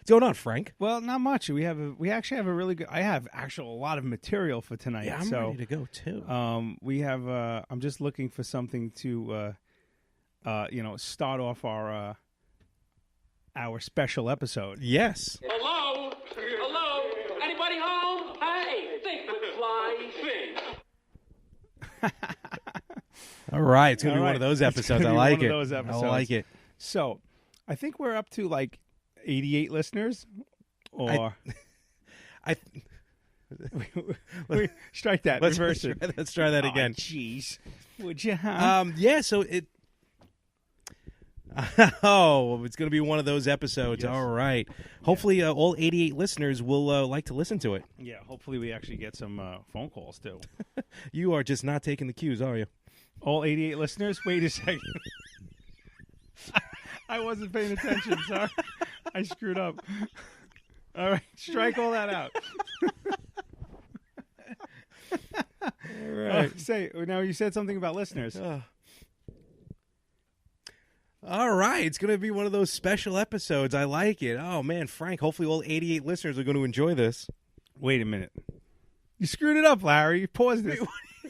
going on, Frank? Well, not much. We actually have a really good. I have actually a lot of material for tonight. Yeah, I'm ready to go too. We have. I'm just looking for something to, start off our special episode. Yes. Hello? Anybody home? Hey, think with fly thing. All right, it's gonna be one of those episodes. I like it. Those episodes. I like it. So, I think we're up to like 88 listeners. Or strike that. Reverse it. Let's try that again. Jeez, would you? Huh? Yeah. So it. Oh, it's going to be one of those episodes. Yes. All right. Hopefully, all 88 listeners will like to listen to it. Yeah. Hopefully, we actually get some phone calls too. You are just not taking the cues, are you? All 88 listeners. Wait a second. I wasn't paying attention. Sorry, I screwed up. All right, strike all that out. All right. Say now. You said something about listeners. All right, it's going to be one of those special episodes. I like it. Oh, man, Frank, hopefully all 88 listeners are going to enjoy this. Wait a minute. You screwed it up, Larry. You paused it.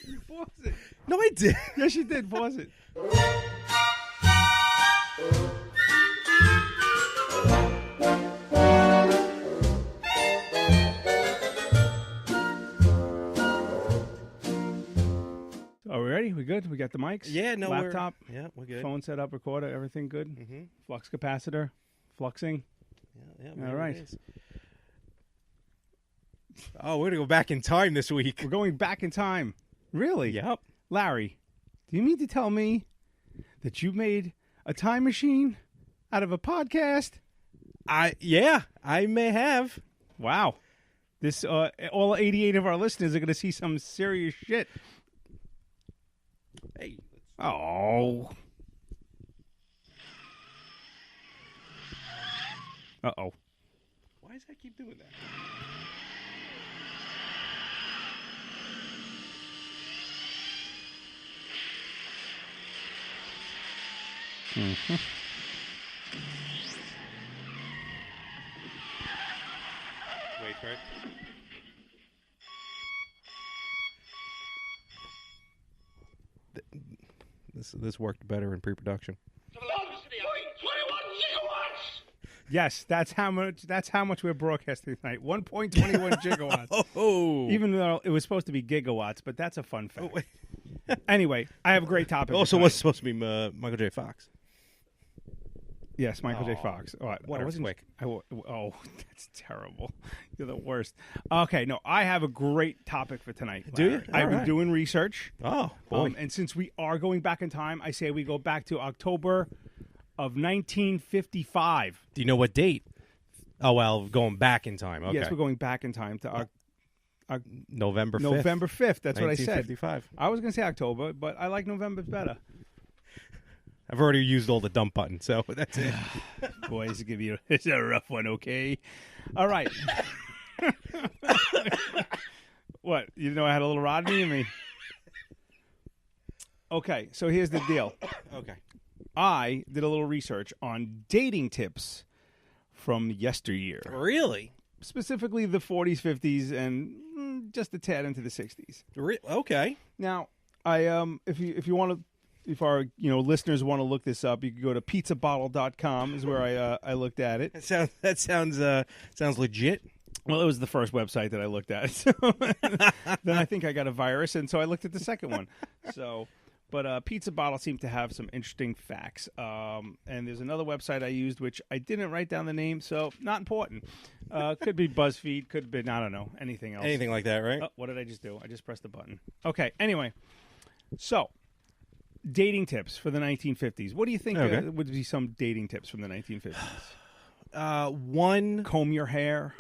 You paused it. No, I did. Yes, you did. Pause it. Are we ready? We good? We got the mics? Yeah, no, laptop? We're good. Phone set up, recorder, everything good? Mm-hmm. Flux capacitor, fluxing. Yeah, all right. Oh, we're going to go back in time this week. We're going back in time. Really? Yep. Larry, do you mean to tell me that you made a time machine out of a podcast? Yeah, I may have. Wow. This all 88 of our listeners are going to see some serious shit. Hey. Oh. Uh-oh. Why does that keep doing that? Mm-hmm. Wait for it. This worked better in pre-production. 1.21 gigawatts! Yes, that's how much we're broadcasting tonight. 1.21 gigawatts. Oh. Even though it was supposed to be gigawatts, but that's a fun fact. Anyway, I have a great topic. Also, was supposed to be Michael J. Fox. Yes, Michael J. Fox. What a quick. Oh, that's terrible. You're the worst. Okay, no, I have a great topic for tonight. Do Larry. you? I've been doing research. Oh, boy. And since we are going back in time, I say we go back to October of 1955. Do you know what date? Oh, well, going back in time. Okay. Yes, we're going back in time to November 5th. November 5th. That's what I said. 1955. I was going to say October, but I like November better. I've already used all the dump buttons, so that's it. Boys, it's a rough one, okay? All right. What? You know I had a little Rodney in me? Okay, so here's the deal. Okay. I did a little research on dating tips from yesteryear. Really? Specifically the 40s, 50s, and just a tad into the 60s. Okay. Now, if you want to, if our listeners want to look this up, you can go to pizzabottle.com is where I looked at it. That sounds legit. Well, it was the first website that I looked at. So then I think I got a virus, and so I looked at the second one. But Pizza Bottle seemed to have some interesting facts. And there's another website I used, which I didn't write down the name, so not important. Could be BuzzFeed, could be, I don't know, anything else. Anything like that, right? Oh, what did I just do? I just pressed the button. Okay, anyway. So, dating tips for the 1950s. What do you think would be some dating tips from the 1950s? One, comb your hair.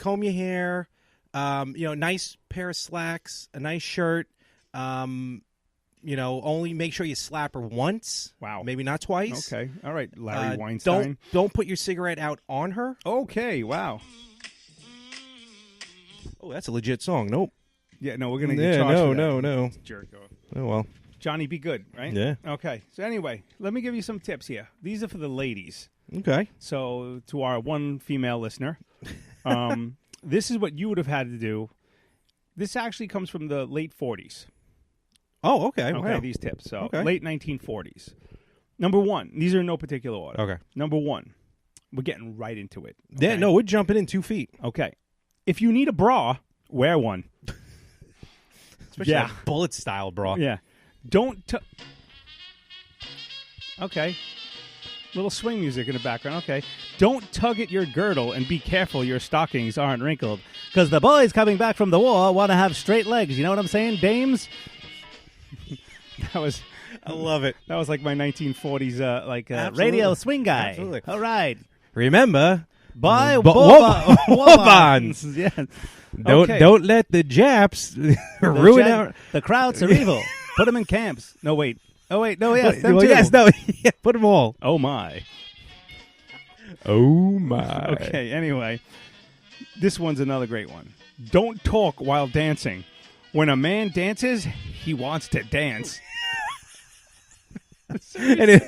Nice pair of slacks, a nice shirt. Only make sure you slap her once. Wow. Maybe not twice. Okay. All right, Larry Weinstein. Don't put your cigarette out on her. Okay, wow. Oh, that's a legit song. Nope. Yeah, no, we're going to get charged for that. No. Jerk off. Oh, well. Johnny Be Good, right? Yeah. Okay. So anyway, let me give you some tips here. These are for the ladies. Okay. So to our one female listener, This is what you would have had to do. This actually comes from the late 40s. Oh, okay. Okay, Wow. these tips. So Okay. late 1940s. Number one. These are in no particular order. Okay. Number one. We're getting right into it. Yeah, okay? no, we're jumping in 2 feet. Okay. If you need a bra, wear one. Especially Yeah. that bullet style bra. Yeah. Don't. Okay. Little swing music in the background. Okay. Don't tug at your girdle and be careful your stockings aren't wrinkled. Because the boys coming back from the war want to have straight legs. You know what I'm saying, dames? That was I love it. like my 1940s Absolutely. radio swing guy. Absolutely. All right. Remember, Bye, Wobans. Yeah. Don't let the Japs ruin our. The Krauts are evil. Put them in camps. No, wait. Oh, wait. No, yes. Them Well, too. yes, no, yeah, put them all. Oh, my. Oh my. Okay, anyway. This one's another great one. Don't talk while dancing. When a man dances, he wants to dance. And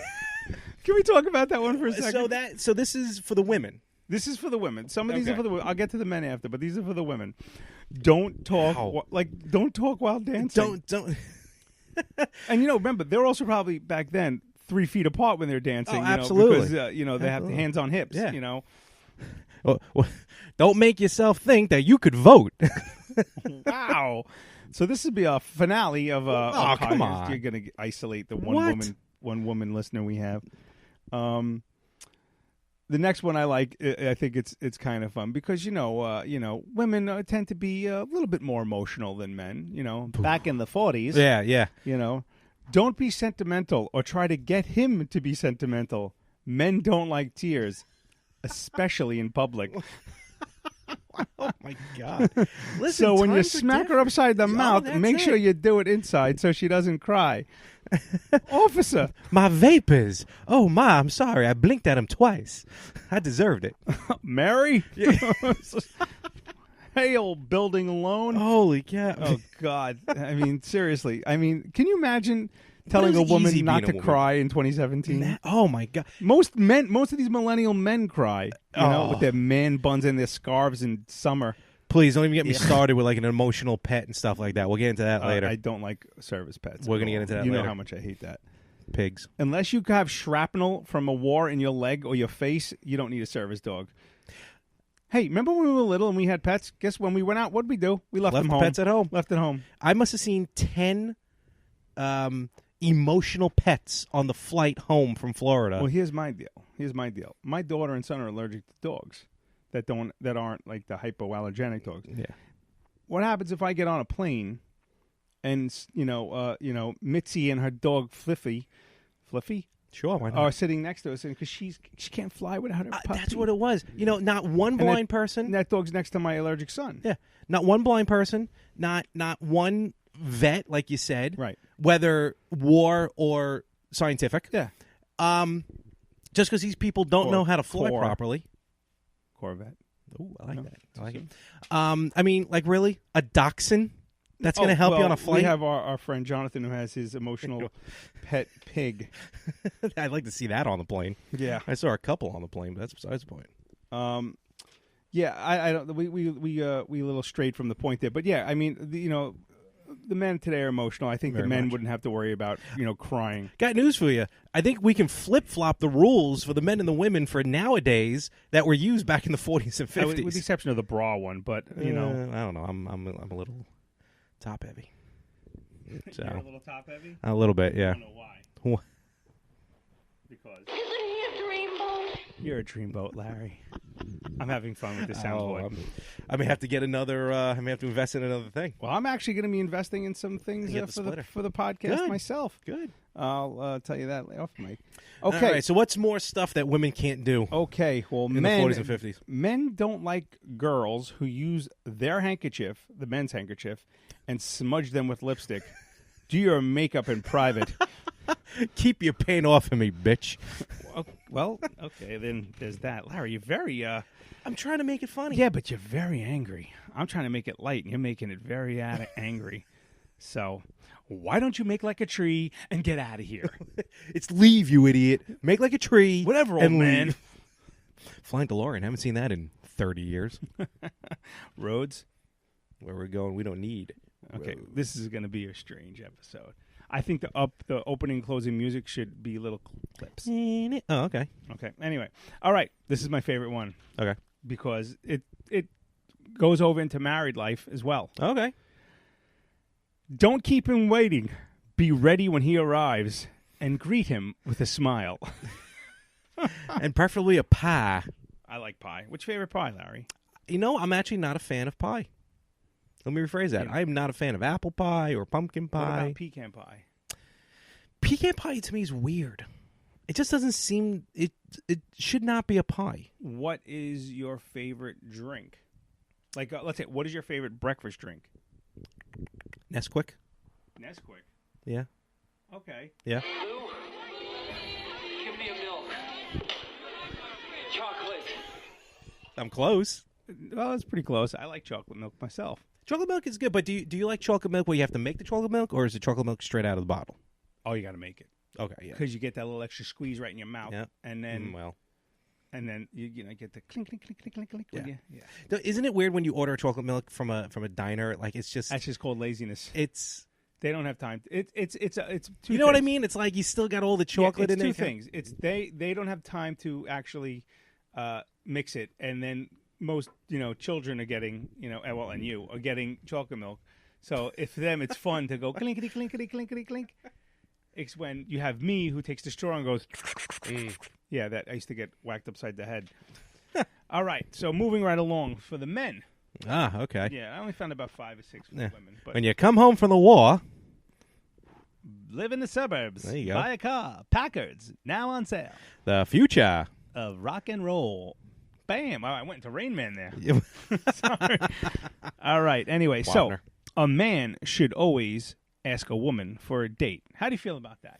Can we talk about that one for a second? so this is for the women. This is for the women. Some of these Okay. are for the women. I'll get to the men after, but these are for the women. Don't talk Wow. don't talk while dancing. Don't. And remember, they're also probably back then 3 feet apart when they're dancing. Oh, you absolutely. Because they have the hands on hips. Yeah. Well, don't make yourself think that you could vote. Wow. So this would be a finale of Oh, come podcast. on. You're going to isolate the What? one woman listener we have. The next one I like. I think it's kind of fun because women tend to be a little bit more emotional than men. Back in the 40s. yeah. Don't be sentimental or try to get him to be sentimental. Men don't like tears, especially in public. Oh my God. Listen, So when you times are smack her different. upside the mouth, that's make it. sure you do it inside so she doesn't cry. Officer, My vapors. Oh my, I'm sorry. I blinked at him twice. I deserved it. Mary? Hail, building loan. Holy cow. Oh, God. I mean, seriously. I mean, can you imagine telling is a woman easy not being to a woman? cry in 2017? Oh my God. Most of these millennial men cry, with their man buns and their scarves in summer. Please don't even get me started with like an emotional pet and stuff like that. We'll get into that later. I don't like service pets. We're at gonna get all. into that You know later. how much I hate that. Pigs. Unless you have shrapnel from a war in your leg or your face, you don't need a service dog. Hey, remember when we were little and we had pets? Guess when we went out, what did we do? We left them the home. pets at home. Left at home. I must have seen 10 emotional pets on the flight home from Florida. Well, here's my deal. My daughter and son are allergic to dogs that aren't like the hypoallergenic dogs. Yeah. What happens if I get on a plane and Mitzi and her dog Fluffy, Sure, why not? are sitting next to us because she can't fly without her puppy. That's what it was. Not one And that- blind person. And that dog's next to my allergic son. Yeah, not one blind person. Not one vet, like you said. Right. Whether war or scientific. Yeah. Just because these people don't know how to fly Core. properly. Corvette. Ooh, I like No, that. I like see. it. I mean, like really, a dachshund that's going to help you on a flight. We have our friend Jonathan who has his emotional pet pig. I'd like to see that on the plane. Yeah. I saw a couple on the plane, but that's besides the point. Yeah, I don't. We a little strayed from the point there, but yeah, I mean, the men today are emotional. I think the Very men much. wouldn't have to worry about crying. Got news for you. I think we can flip-flop the rules for the men and the women for nowadays that were used back in the 40s and 50s. With the exception of the bra one, but I don't know. I'm a little top heavy. So, You're a little top heavy. a little bit, yeah. I don't know why. Wh- Because Isn't he a dreamboat? you're a dreamboat, Larry. I'm having fun with this sound boy. I may have to get another. I may have to invest in another thing. Well, I'm actually going to be investing in some things Get the for splitter. the podcast Good. myself. Good. I'll tell you that off mic. Okay. Okay. All right, so what's more stuff that women can't do Okay. Well, in men, the 40s and 50s? Men don't like girls who use their handkerchief, the men's handkerchief, and smudge them with lipstick. Do your makeup in private. Keep your paint off of me, bitch. Well, okay, then there's that. Larry, you're very I'm trying to make it funny. yeah, but you're very angry. I'm trying to make it light, and you're making it very angry. So, why don't you make like a tree and get out of here? It's leave, you idiot. Make like a tree. Whatever, old and man. leave. Flying DeLorean. Haven't seen that in 30 years. Roads? Where we're going, we don't need. Okay, roads. this is going to be a strange episode. I think the opening and closing music should be little clips. Oh, okay. Okay, anyway. All right, this is my favorite one. Okay. Because it goes over into married life as well. Okay. Don't keep him waiting. Be ready when he arrives and greet him with a smile. And preferably a pie. I like pie. What's your favorite pie, Larry? You know, I'm actually not a fan of pie. Let me rephrase that. Yeah. I'm not a fan of apple pie or pumpkin What pie. about pecan pie? Pecan pie to me is weird. It just doesn't seem it should not be a pie. What is your favorite drink? Like, let's say, what is your favorite breakfast drink? Nesquik? Nesquik. Yeah. Okay. Yeah. Lou, give me a milk. Chocolate. I'm close. Well, that's pretty close. I like chocolate milk myself. Chocolate milk is good, but do you like chocolate milk where you have to make the chocolate milk, or is it chocolate milk straight out of the bottle? Oh, you got to make it. Okay, yeah. Because you get that little extra squeeze right in your mouth. Yeah. And then Well. and then you know get the clink clink clink clink clink clink. Yeah. Yeah. Isn't it weird when you order chocolate milk from a diner? Like it's just That's just called laziness. it's They don't have time. It's two you know what I things. mean? It's like you still got all the Yeah, chocolate it's in there. two things. It's they don't have time to actually mix it, and then most children are getting and you are getting chocolate milk. So if for them it's fun to go clinkety clinkety clinkety clink. It's when you have me who takes the straw and goes. Yeah, that I used to get whacked upside the head. All right, so moving right along for the men. Ah, okay. Yeah, I only found about 5 or 6 for Yeah. the women, but When you come home from the war, live in the suburbs. There you go. Buy a car. Packards now on sale. the future. Of rock and roll. Bam! I went into Rain Man there. Sorry. All right. Anyway, so Wagner. a man should always ask a woman for a date. How do you feel about that?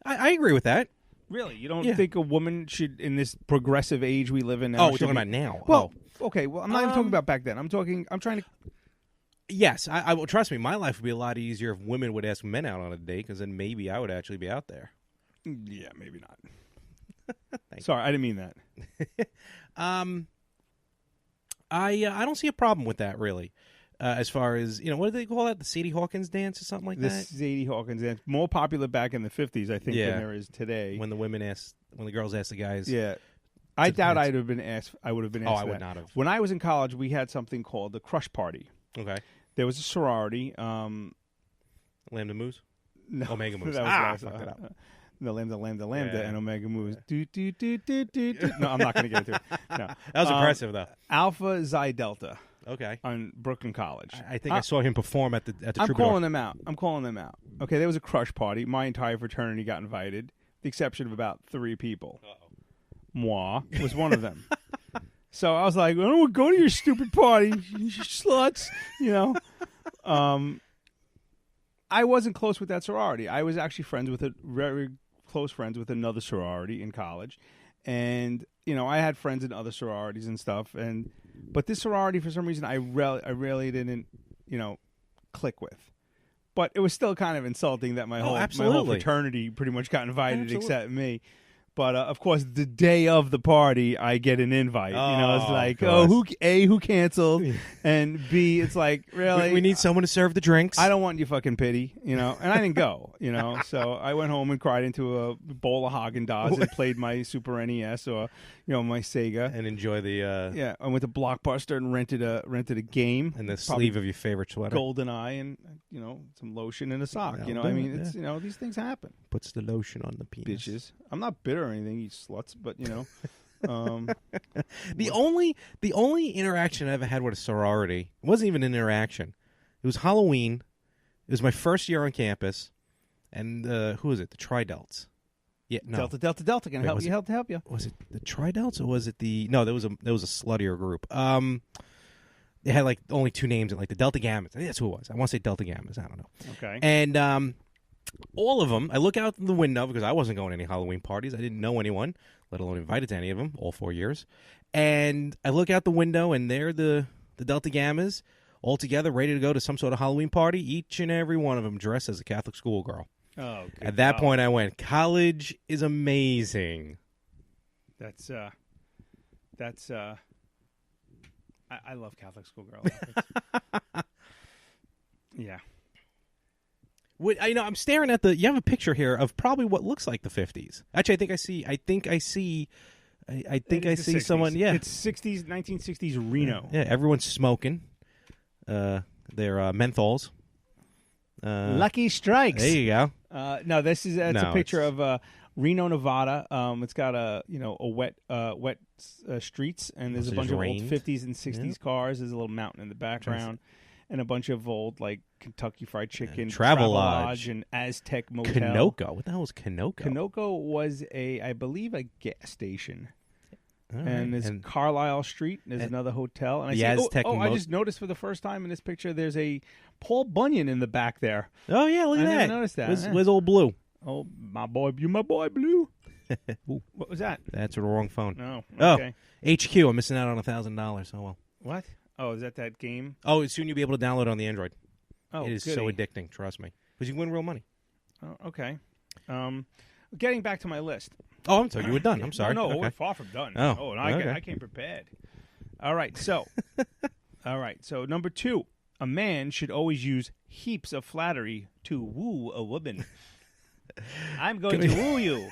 I agree with that. Really? You don't Yeah. think a woman should, in this progressive age we live in now? Oh, we're should talking be- about now. Well, Oh. okay. Well, I'm not even talking about back then. I'm trying to. Yes, I will. Trust me, my life would be a lot easier if women would ask men out on a date, because then maybe I would actually be out there. Yeah, maybe not. Thank Sorry, I didn't mean that. I don't see a problem with that really. As far as what do they call that? The Sadie Hawkins dance or something like This that. Zadie Hawkins dance, more popular back in the 50s, I think, Yeah. than there is today. When the girls ask the guys. Yeah. I doubt dance. I'd have been asked. I would have been asked. Oh, I for would that. not have. When I was in college, we had something called the Crush Party. Okay. There was a sorority. Lambda Moose. No, Omega Moose. that was Ah, last, fucked it up. No, Lambda, Yeah. and Omega Moves. Do. No, I'm not going to get into it. No, That was impressive, though. Alpha Xi Delta Okay. on Brooklyn College. I think I saw him perform at the I'm Troubadour. calling them out. Okay, there was a crush party. My entire fraternity got invited, the exception of about 3 people. Moi was one of them. So I was like, I don't want to go to your stupid party, you sluts. I wasn't close with that sorority. I was actually very close friends with another sorority in college. And, I had friends in other sororities and stuff. But this sorority, for some reason, I really didn't, click with. But it was still kind of insulting that my whole fraternity pretty much got invited except me. But of course, the day of the party, I get an invite. It's like, who canceled, and B, it's like, really, we need someone to serve the drinks. I don't want your fucking pity, and I didn't go, So I went home and cried into a bowl of Haagen-Dazs and played my Super NES or my Sega. and enjoy the Yeah, I went to Blockbuster and rented a game and the probably sleeve of your favorite sweater. GoldenEye and some lotion and a sock. That'll I do mean, it, it's these things happen. Puts the lotion on the penis. Bitches. I'm not bitter or anything, you sluts, but The only interaction I ever had with a sorority wasn't even an interaction. It was Halloween. It was my first year on campus, and who was it? The Tri-Delts. Yeah, no. Delta can Wait, help was you. Help you. Was it the Tri-Delts or was it the? No, there was a sluttier group. They had like only 2 names, and like the Delta Gammas. I think that's who it was. I want to say Delta Gammas. I don't know. Okay. And all of them, I look out the window because I wasn't going to any Halloween parties. I didn't know anyone, let alone invited to any of them, all 4 years. And I look out the window, and they're the Delta Gammas, all together, ready to go to some sort of Halloween party, each and every one of them dressed as a Catholic schoolgirl. Oh, good At that God. point, I went, college is amazing. That's I love Catholic schoolgirl. Yeah. I'm staring at you have a picture here of probably what looks like the 50s. Actually, I think I see someone. Yeah, it's 1960s Reno. Yeah, everyone's smoking. They're menthols. Lucky Strikes. There you go. No, it's a picture of Reno, Nevada. It's got a wet streets, and there's a bunch of old 50s and 60s cars. There's a little mountain in the background, and a bunch of old Kentucky Fried Chicken, Travelodge, and Aztec Motel. Kanoko. What the hell was Kanoko? Kanoko was I believe a gas station. All and right. there's Carlisle Street. There's another hotel. And the Aztec I just noticed for the first time in this picture, there's a Paul Bunyan in the back there. Oh yeah, look at that. I never noticed that. Where's old Blue? Oh, my boy, you my boy, Blue. What was that? That's the wrong phone. No. Oh, Okay. HQ. I'm missing out on $1,000. Oh well. What? Oh, is that game? Oh, soon you'll be able to download it on the Android. Oh, it is so addicting. Trust me, because you can win real money. Oh, okay. Getting back to my list. Oh, so you were done. I'm sorry. No, Okay. we're far from done. Oh, and okay. I came prepared. All right, so number 2, a man should always use heaps of flattery to woo a woman. I'm going to woo you.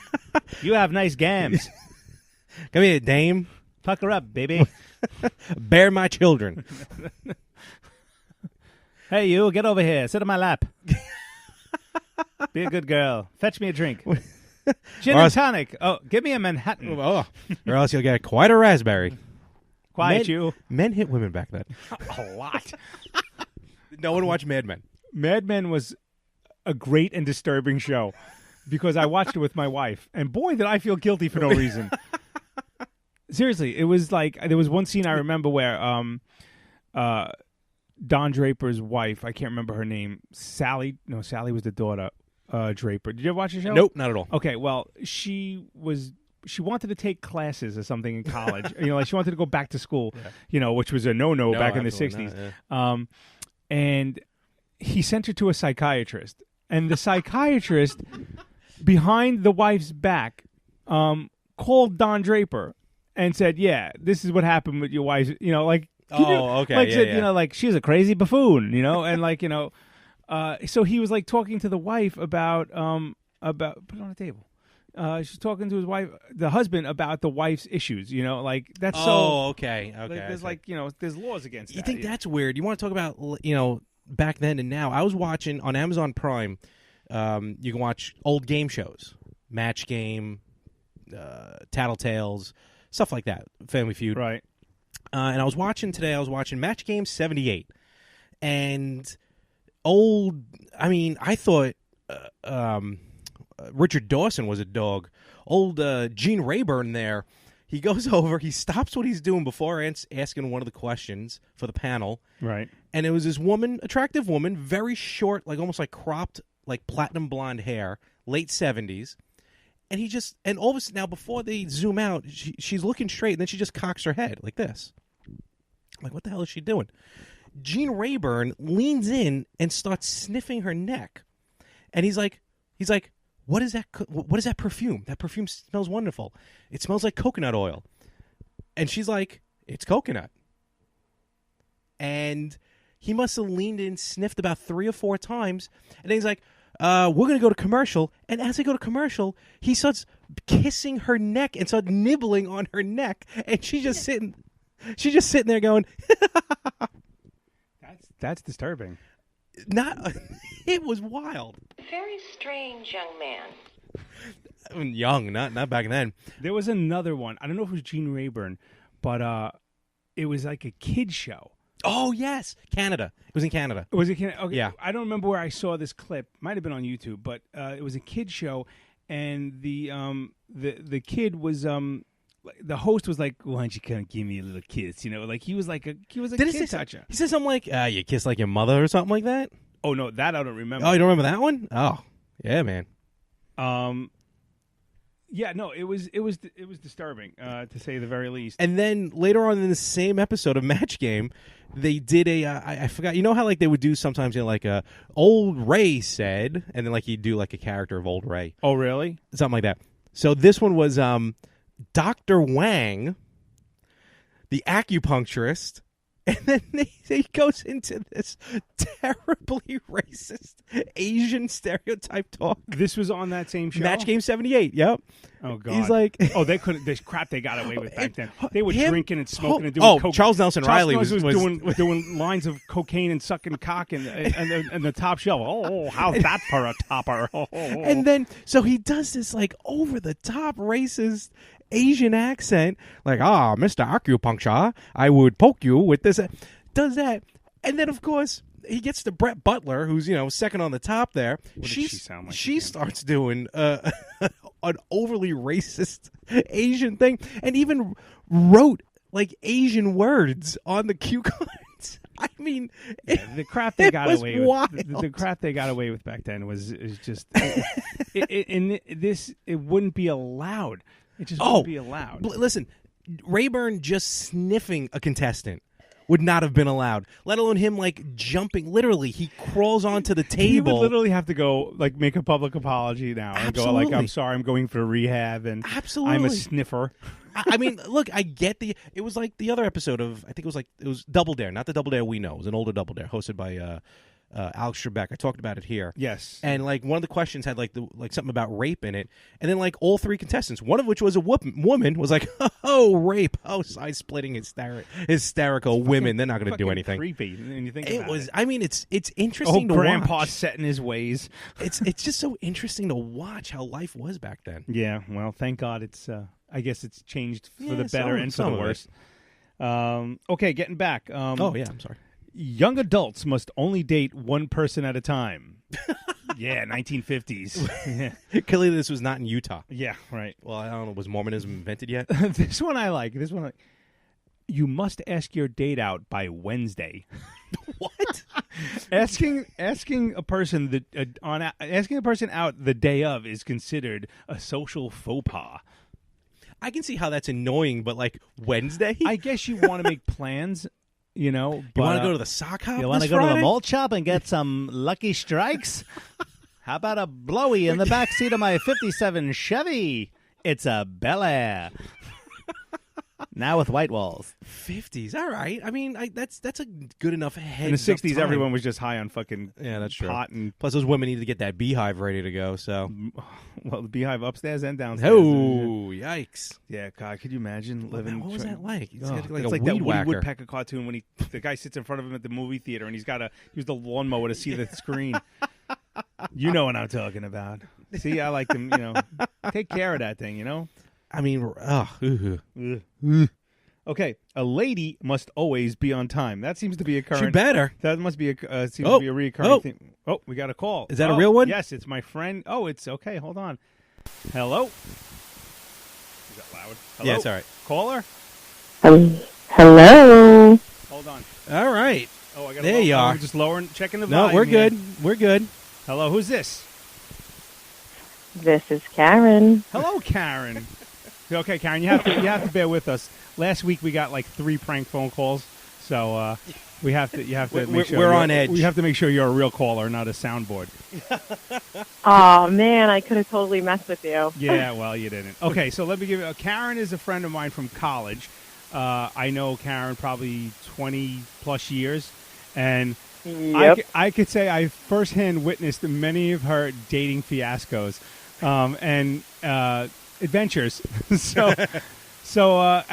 You have nice gams. Come here, dame. Pucker up, baby. Bear my children. Hey, you, get over here. Sit on my lap. Be a good girl. Fetch me a drink. Gin and tonic. Oh, give me a Manhattan. Oh, or else you'll get quite a raspberry. Quiet, you. Men hit women back then. A lot. No one watched Mad Men. Mad Men was a great and disturbing show because I watched it with my wife, and boy, did I feel guilty for no reason. Seriously, it was like there was one scene I remember where Don Draper's wife, I can't remember her name, Sally was the daughter, Draper. Did you ever watch the show? Nope, not at all. Okay, well, she wanted to take classes or something in college. She wanted to go back to school, which was a no back in the 60s. Not, yeah. And he sent her to a psychiatrist. And the psychiatrist, behind the wife's back, called Don Draper and said, yeah, this is what happened with your wife. Okay. Said, she's a crazy buffoon, and so he was talking to the wife about put it on the table. She's talking to his wife, the husband, about the wife's issues. That's so. Oh, okay. There's there's laws against. You that. think that's weird? You want to talk about back then and now? I was watching on Amazon Prime. You can watch old game shows, Match Game, Tattletales, stuff like that. Family Feud, right? And I was watching Match Game 78, and old. I mean, I thought. Richard Dawson was a dog. Old Gene Rayburn there. He goes over. He stops what he's doing before asking one of the questions for the panel. Right. And it was this woman, attractive woman, very short, almost cropped, platinum blonde hair, late 70s. And all of a sudden, now before they zoom out, she's looking straight, and then she just cocks her head like this. I'm like, what the hell is she doing? Gene Rayburn leans in and starts sniffing her neck. And he's like, what is that? What is that perfume? That perfume smells wonderful. It smells like coconut oil. And she's like, it's coconut. And he must have leaned in, sniffed about 3 or 4 times. And then he's like, we're going to go to commercial. And as they go to commercial, he starts kissing her neck and starts nibbling on her neck. And she's just sitting there going, That's disturbing. It was wild. Very strange young man. I mean, young, not back then. There was another one. I don't know if it was Gene Rayburn, but it was like a kid show. Oh yes, Canada. It was in Canada. Was it Canada? Okay. Yeah. I don't remember where I saw this clip. Might have been on YouTube, but it was a kid show, and the kid was the host was like, "Why don't you come give me a little kiss?" He was a kid toucher. He said something like, "You kiss like your mother" or something like that. Oh no, that I don't remember. Oh, you don't remember that one? Oh, yeah, man. Yeah, no, it was disturbing to say the very least. And then later on in the same episode of Match Game, they did I forgot. You know how they would do sometimes old Ray said, and then he'd do a character of old Ray. Oh, really? Something like that. So this one was Dr. Wang, the acupuncturist, And then he goes into this terribly racist Asian stereotype talk. This was on that same show. Match Game 78. Yep. Oh God. He's like, oh, they couldn't. This crap they got away with back then. They were him- drinking and smoking and doing. Coke. Charles Nelson Riley was doing lines of cocaine and sucking cock and the top shelf. Oh, how's that for a topper? Oh. And then, so he does this like over the top racist Asian accent, like, Mr. Acupuncture, I would poke you with this. Does that. And then, of course, he gets to Brett Butler, who's, second on the top there. What does she sound like She again? starts doing an overly racist Asian thing and even wrote like Asian words on the cue cards. I mean, the crap they got away with. wild. The crap they got away with back then is just. It wouldn't be allowed. It just wouldn't be allowed. Listen, Rayburn just sniffing a contestant would not have been allowed, let alone him like jumping. Literally, he crawls onto the table. He would literally have to go like make a public apology now and go like, "I'm sorry, I'm going for rehab and Absolutely. I'm a sniffer." I mean, look, I get it was like the other episode of, I think it was Double Dare, not the Double Dare we know. It was an older Double Dare hosted by Alex Trebek. I talked about it here. Yes. And like one of the questions had like something about rape in it, and then like all 3 contestants, one of which was a woman, was like, "Oh, rape! Oh, side splitting hysterical women. They're not going to do anything." Creepy. And you think It about was. It. I mean, it's interesting to Grandpa watch. set in his ways. It's just so interesting to watch how life was back then. Yeah. Well, thank God it's. I guess it's changed for Yeah, the better and for the some of it. worse. Okay, getting back. Oh yeah, I'm sorry. Young adults must only date one person at a time. Yeah, 1950s. Clearly, this was not in Utah. Yeah, right. Well, I don't know. Was Mormonism invented yet? This one I like. You must ask your date out by Wednesday. What? asking a person asking a person out the day of is considered a social faux pas. I can see how that's annoying, but like Wednesday, I guess you want to make plans, but you want to go to the sock hop? You want to this go to the Friday? malt shop and get some Lucky Strikes? How about a blowy in the back seat of my 57 Chevy? It's a Bel Air. Now with white walls. 50s. All right. I mean, that's a good enough head. In the 60s, everyone was just high on fucking that's true. pot and Plus, those women needed to get that beehive ready to go. So, well, the beehive upstairs and downstairs. oh, yikes! Yeah, God, could you imagine living? What was that like? It's Oh, got like it's a like that weed Woody whacker. Woodpecker cartoon when the guy sits in front of him at the movie theater and he's got to use the lawnmower to see the screen. You know what I'm talking about. See, I like them. Take care of that thing. I mean, Okay, a lady must always be on time. That seems to be a current. she better. That must be a seems to be a recurring thing. Oh, we got a call. Is that a real one? Yes, it's my friend. Oh, it's okay. Hold on. Hello. Is that loud? Hello? Yeah, it's all right. Caller. Hello. Hold on. All right. Oh, I got. There you are. I'm just lowering, checking the No, volume. we're here. good. We're good. Hello, who's this? This is Karen. Hello, Karen. Okay, Karen, you have to bear with us. Last week we got like 3 prank phone calls, so you have to make sure we're on edge. We have to make sure you're a real caller, not a soundboard. Oh man, I could have totally messed with you. Yeah, well, you didn't. Okay, so let me give you. Karen is a friend of mine from college. I know Karen probably 20 plus years, and Yep. I could say I firsthand witnessed many of her dating fiascos and adventures.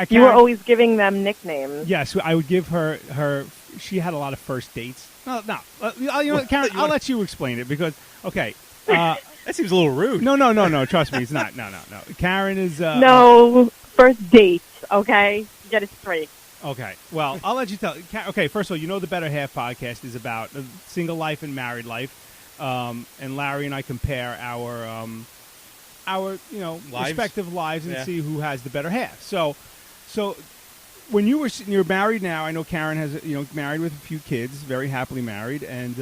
You were always giving them nicknames. Yes, I would give her. She had a lot of first dates. No. You know what, Karen, I'll let you explain it because okay. That seems a little rude. No. Trust me, it's not. No. Karen is No, first dates, okay? Get it straight. Okay. Well, I'll let you tell. Okay, first of all, the Better Half podcast is about single life and married life, and Larry and I compare our Lives? respective lives and Yeah. see who has the better half. So when you're married now, I know Karen has married with a few kids, very happily married, and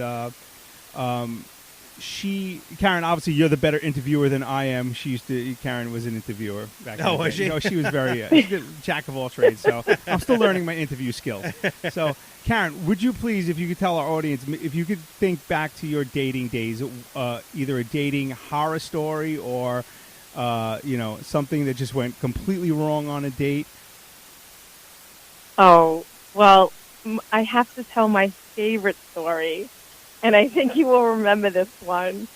Karen, obviously you're the better interviewer than I am. Karen was an interviewer back then. Oh, was she? She was very she's a jack of all trades. So I'm still learning my interview skills. So Karen, would you please, if you could tell our audience, if you could think back to your dating days, either a dating horror story or something that just went completely wrong on a date. Oh, well, I have to tell my favorite story, and I think you will remember this one.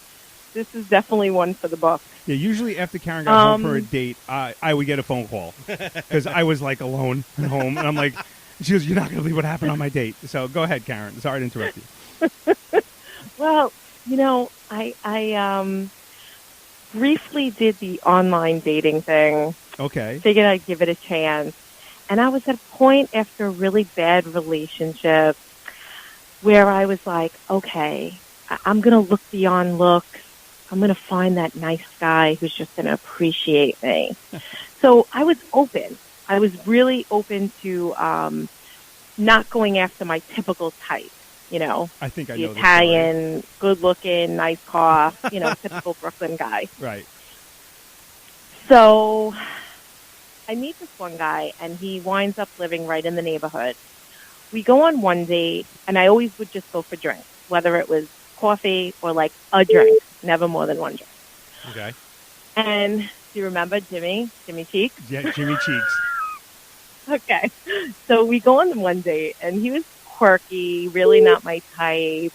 This is definitely one for the book. Yeah, usually after Karen got home for a date, I would get a phone call because I was like alone at home, and I'm like, she goes, "You're not going to believe what happened on my date." So go ahead, Karen. Sorry to interrupt you. Well, I briefly did the online dating thing. Okay. Figured I'd give it a chance. And I was at a point after a really bad relationship where I was like, okay, I'm going to look beyond looks. I'm going to find that nice guy who's just going to appreciate me. So I was open. I was really open to not going after my typical type, I think I the know Italian, good-looking, nice car, typical Brooklyn guy. Right. So I meet this one guy, and he winds up living right in the neighborhood. We go on one date, and I always would just go for drinks, whether it was coffee or like a drink, never more than one drink. Okay. And do you remember Jimmy Cheeks? Yeah, Jimmy Cheeks. Okay. So we go on one date, and he was quirky, really not my type.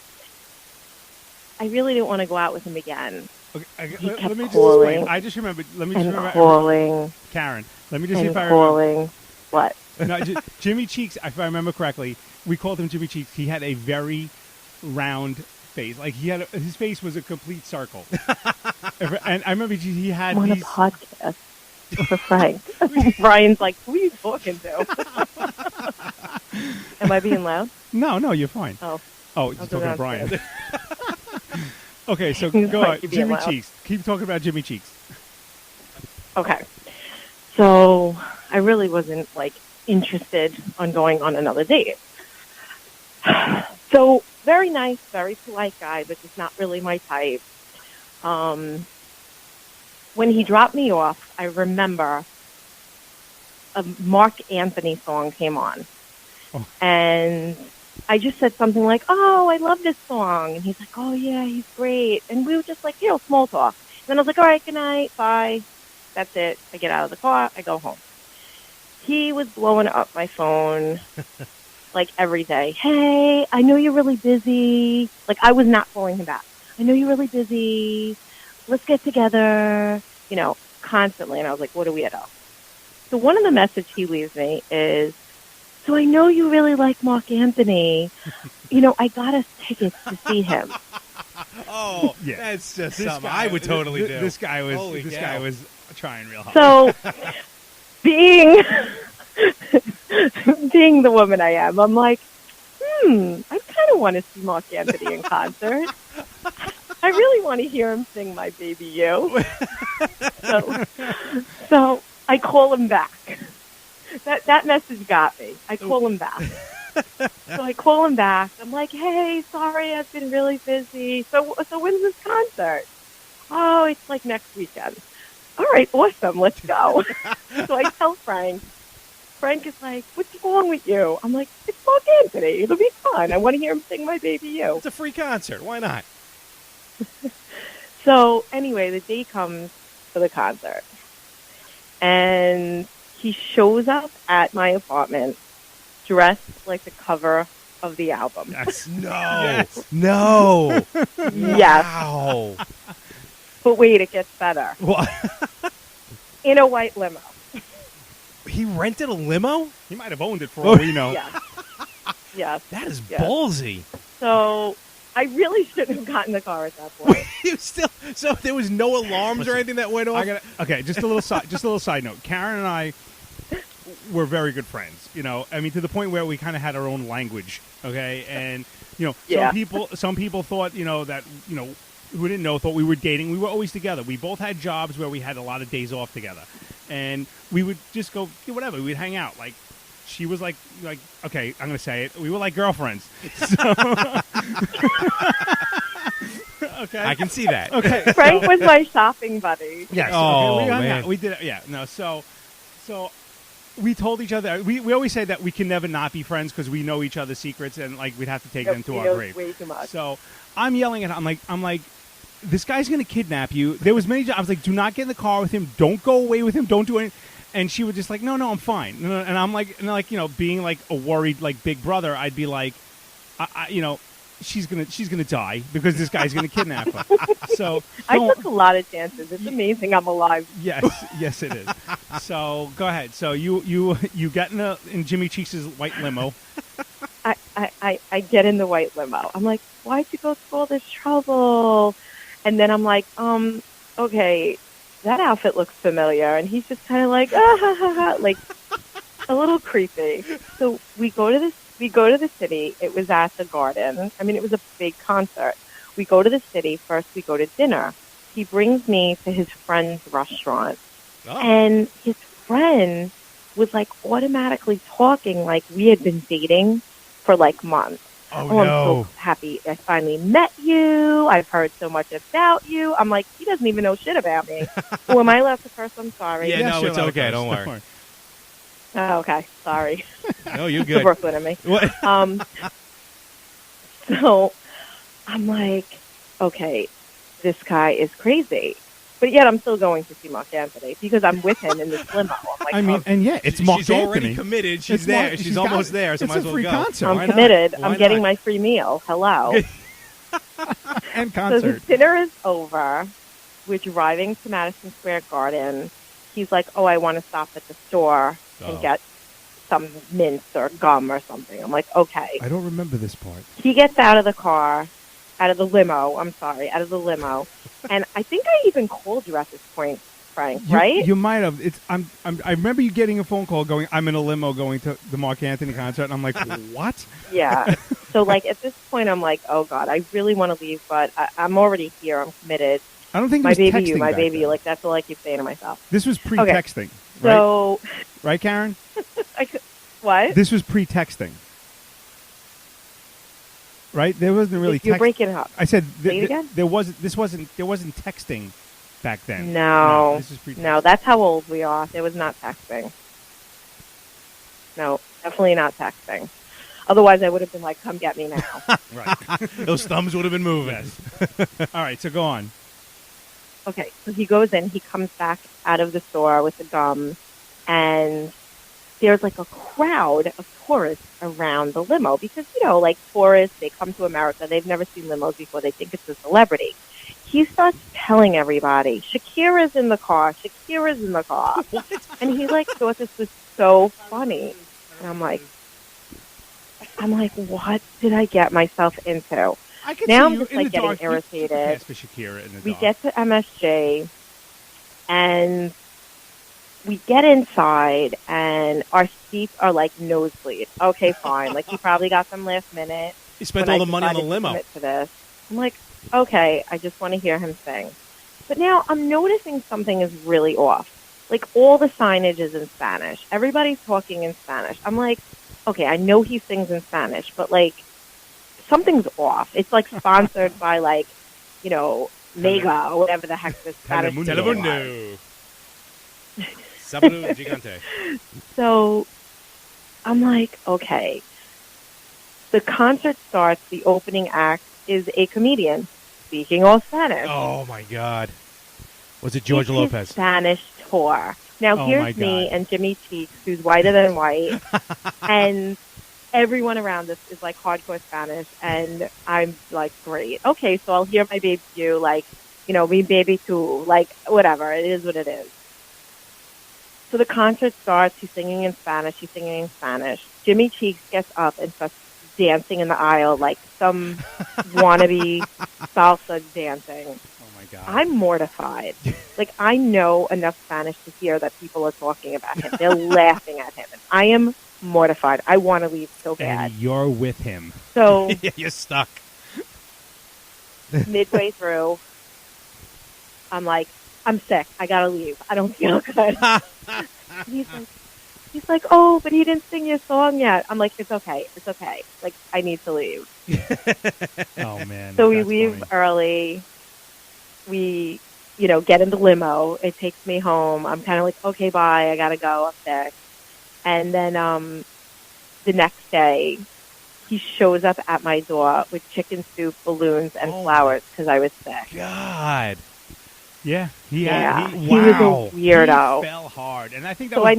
I really didn't want to go out with him again. Okay, He let kept me just calling explain. I just remembered. Let me just and remember. calling Karen, let me just see and if I remember. calling. What? No, Jimmy Cheeks, if I remember correctly, we called him Jimmy Cheeks. He had a very round face. Like his face was a complete circle. And I remember he had I'm on a these. podcast for Frank. Brian's like, who are you talking to? Am I being loud? No, you're fine. Oh, you're I'll talking go to Brian. downstairs. Okay, so He's go like, on. you're being Jimmy loud. Cheeks. Keep talking about Jimmy Cheeks. Okay. So I really wasn't interested on going on another date. So very nice, very polite guy, but just not really my type. When he dropped me off, I remember a Mark Anthony song came on. Oh. And I just said something like, oh, I love this song. And he's like, oh, yeah, he's great. And we were just small talk. And then I was like, all right, good night, bye. That's it. I get out of the car. I go home. He was blowing up my phone every day. Hey, I know you're really busy. I was not calling him back. I know you're really busy. Let's get together, constantly. And I was like, what are we at up? So one of the messages he leaves me is, so I know you really like Mark Anthony. I got us tickets to see him. Oh, Yeah. that's just This something guy- I would totally do. This guy was. Holy this cow. guy was trying real hard. So being the woman I am, I'm like, I kind of want to see Mark Anthony in concert. I really want to hear him sing My Baby You. So I call him back. That message got me. I call him back. So I call him back. I'm like, hey, sorry, I've been really busy. So when's this concert? Oh, it's next weekend. All right, awesome. Let's go. So I tell Frank. Frank is like, what's wrong with you? I'm like, it's Mark Anthony. It'll be fun. I want to hear him sing My Baby You. It's a free concert. Why not? So anyway, the day comes for the concert. And he shows up at my apartment dressed like the cover of the album. Yes. No. Yes. No. Yes. Wow. But wait, it gets better. Well, In a white limo. He rented a limo? he might have owned it for all we know. Yes. Yes. That is Yes. ballsy. So I really shouldn't have gotten the car at that point. You still so there was no alarms or anything that went off? Okay, just a little side note. Karen and I were very good friends. I mean, to the point where we kind of had our own language. Okay, and Yeah. some people thought that who didn't know thought we were dating. We were always together. We both had jobs where we had a lot of days off together, and we would just go whatever. We'd hang out. She was like okay, I'm gonna say it. We were like girlfriends. So, okay, I can see that. okay. Frank was my shopping buddy. Yes. Oh, okay, we hung man. out. We did it. Yeah. No. So we told each other. We always say that we can never not be friends because we know each other's secrets and we'd have to take them to He our knows grave. way too much. So I'm yelling at him. I'm like, this guy's gonna kidnap you. There was many. I was like, do not get in the car with him. Don't go away with him. Don't do anything. And she would just like, no, I'm fine. No, and I'm like, being like a worried like big brother, I'd be like, she's gonna die because this guy's gonna kidnap her. So I took a lot of chances. It's amazing I'm alive. yes, it is. So go ahead. So you get in Jimmy Cheeks' white limo. I get in the white limo. I'm like, why'd you go through all this trouble? And then I'm like, okay, that outfit looks familiar. And he's just kind of like, like a little creepy. So we go to the city. It was at the Garden. I mean, it was a big concert. We go to the city. First, we go to dinner. He brings me to his friend's restaurant. Oh. And his friend was like automatically talking like we had been dating for like months. Oh, I'm so happy I finally met you. I've heard so much about you. I'm like, he doesn't even know shit about me. Oh, am I allowed to curse? I'm sorry. Yeah, no, sure, it's okay. Don't worry. Oh, okay. Sorry. No, you're The good. Brooklyn in me. What? So I'm like, okay, this guy is crazy. But yet I'm still going to see Mark Anthony because I'm with him in this limo. I'm like, I mean, and yeah, it's Mark She's Anthony. already committed. She's It's there. Mark- She's got almost it. there. So It's might a as well free go. concert. I'm Why not? committed. Why I'm getting not? my free meal. Hello. and So concert. the dinner is over. We're driving to Madison Square Garden. He's like, oh, I want to stop at the store and Oh. get some mints or gum or something. I'm like, okay. I don't remember this part. He gets out of the car, out of the limo. And I think I even called you at this point, Frank, right? You might have. I remember you getting a phone call going, I'm in a limo going to the Mark Anthony concert. And I'm like, what? Yeah. So, like, at this point, I'm like, oh, God, I really want to leave, but I'm already here. I'm committed. I don't think it My was baby, texting you, my back baby, you. then. Like, that's all I keep saying to myself. This was pre-texting, right? So, Right, Karen? what? This was pre-texting. Right? There wasn't really You're text. breaking up. I said Say it again? there wasn't texting back then. No, this is pre-texting. no, that's how old we are. There was not texting. No, definitely not texting. Otherwise, I would have been like, come get me now. Right. Those thumbs would have been moving. All right, so go on. Okay, so he goes in, he comes back out of the store with the gum, and there's like a crowd of tourists around the limo because, you know, like tourists, they come to America, they've never seen limos before, they think it's a celebrity. He starts telling everybody, Shakira's in the car, Shakira's in the car. And he like thought this was so funny. And I'm like, what did I get myself into? I could Now see I'm you just in like the getting dark. You irritated. pass for Shakira in the We dark. get to MSG, and we get inside, and our seats are like nosebleed. Okay, fine. Like, he probably got them last minute. You spent when all I the money on the decided to limo. commit to this. I'm like, okay, I just want to hear him sing. But now I'm noticing something is really off. Like, all the signage is in Spanish. Everybody's talking in Spanish. I'm like, okay, I know he sings in Spanish, but, like, something's off. It's, like, sponsored by, like, you know, Mega or whatever the heck this Spanish Telemundo. deal was. Telemundo. Sábado Gigante. So I'm like, okay. The concert starts. The opening act is a comedian speaking all Spanish. Oh, my God. Was it George It's his Lopez? Spanish tour. Now, Oh, my here's me God. and Jimmy Cheeks, who's whiter than white, and everyone around us is, like, hardcore Spanish, and I'm like, great. Okay, so I'll hear my baby you, like, you know, me baby too, like, whatever. It is what it is. So the concert starts. He's singing in Spanish. She's singing in Spanish. Jimmy Cheeks gets up and starts dancing in the aisle like some wannabe salsa dancing. Oh my God. I'm mortified. Like, I know enough Spanish to hear that people are talking about him. They're laughing at him. And I am mortified. I want to leave so bad. And you're with him. So Yeah, you're stuck. midway through, I'm like, I'm sick. I gotta leave. I don't feel good. And he's like, oh, but he didn't sing your song yet. I'm like, it's okay. It's okay. Like, I need to leave. Oh man. So we that's leave funny. early. We, you know, get in the limo. It takes me home. I'm kind of like, okay, bye. I gotta go. I'm sick. And then the next day, he shows up at my door with chicken soup, balloons, and Oh, flowers because I was sick. God. Yeah, Yeah, he, he was wow. a weirdo. He fell hard, and I think that So was I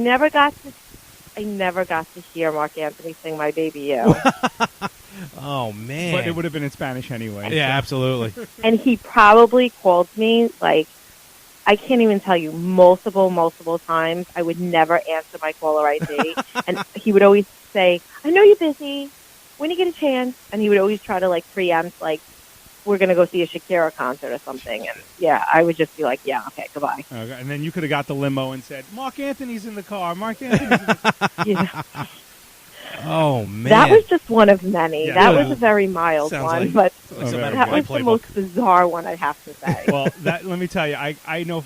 never got to hear Mark Anthony sing "My Baby You," Oh man. but it would have been in Spanish anyway. Yeah, so. absolutely. and he probably called me like I can't even tell you multiple times. I would never answer my caller ID, and he would always say, "I know you're busy. When you get a chance," and he would always try to like preempt like we're going to go see a Shakira concert or something. And yeah, I would just be like, yeah, okay, goodbye. Okay, and then you could have got the limo and said, Mark Anthony's in the car. Mark Anthony's in the car. Yeah. Oh man. That was just one of many. Yeah. That Yeah. was a very mild Sounds one, like- but like some Okay. out of that my was the playbook. most bizarre one, I have to say. Well, let me tell you, I know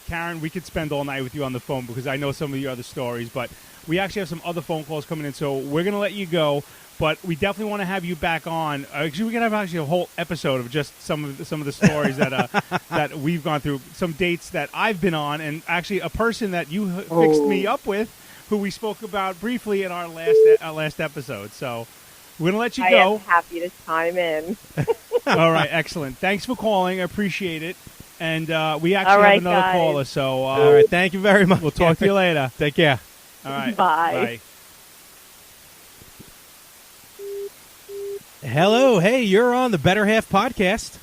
Karen, we could spend all night with you on the phone because I know some of your other stories, but we actually have some other phone calls coming in, so we're going to let you go. But we definitely want to have you back on. Actually, we're gonna have actually a whole episode of just some of the stories that that we've gone through, some dates that I've been on, and actually a person that you fixed me up with, who we spoke about briefly in our last episode. So we're gonna let you I go. am happy to chime in. All right, excellent. Thanks for calling. I appreciate it. And we actually All right, have another guys. caller, so All right, thank you very much. we'll talk to you later. Take care. All right, Bye. Hello, hey, you're on the Better Half podcast.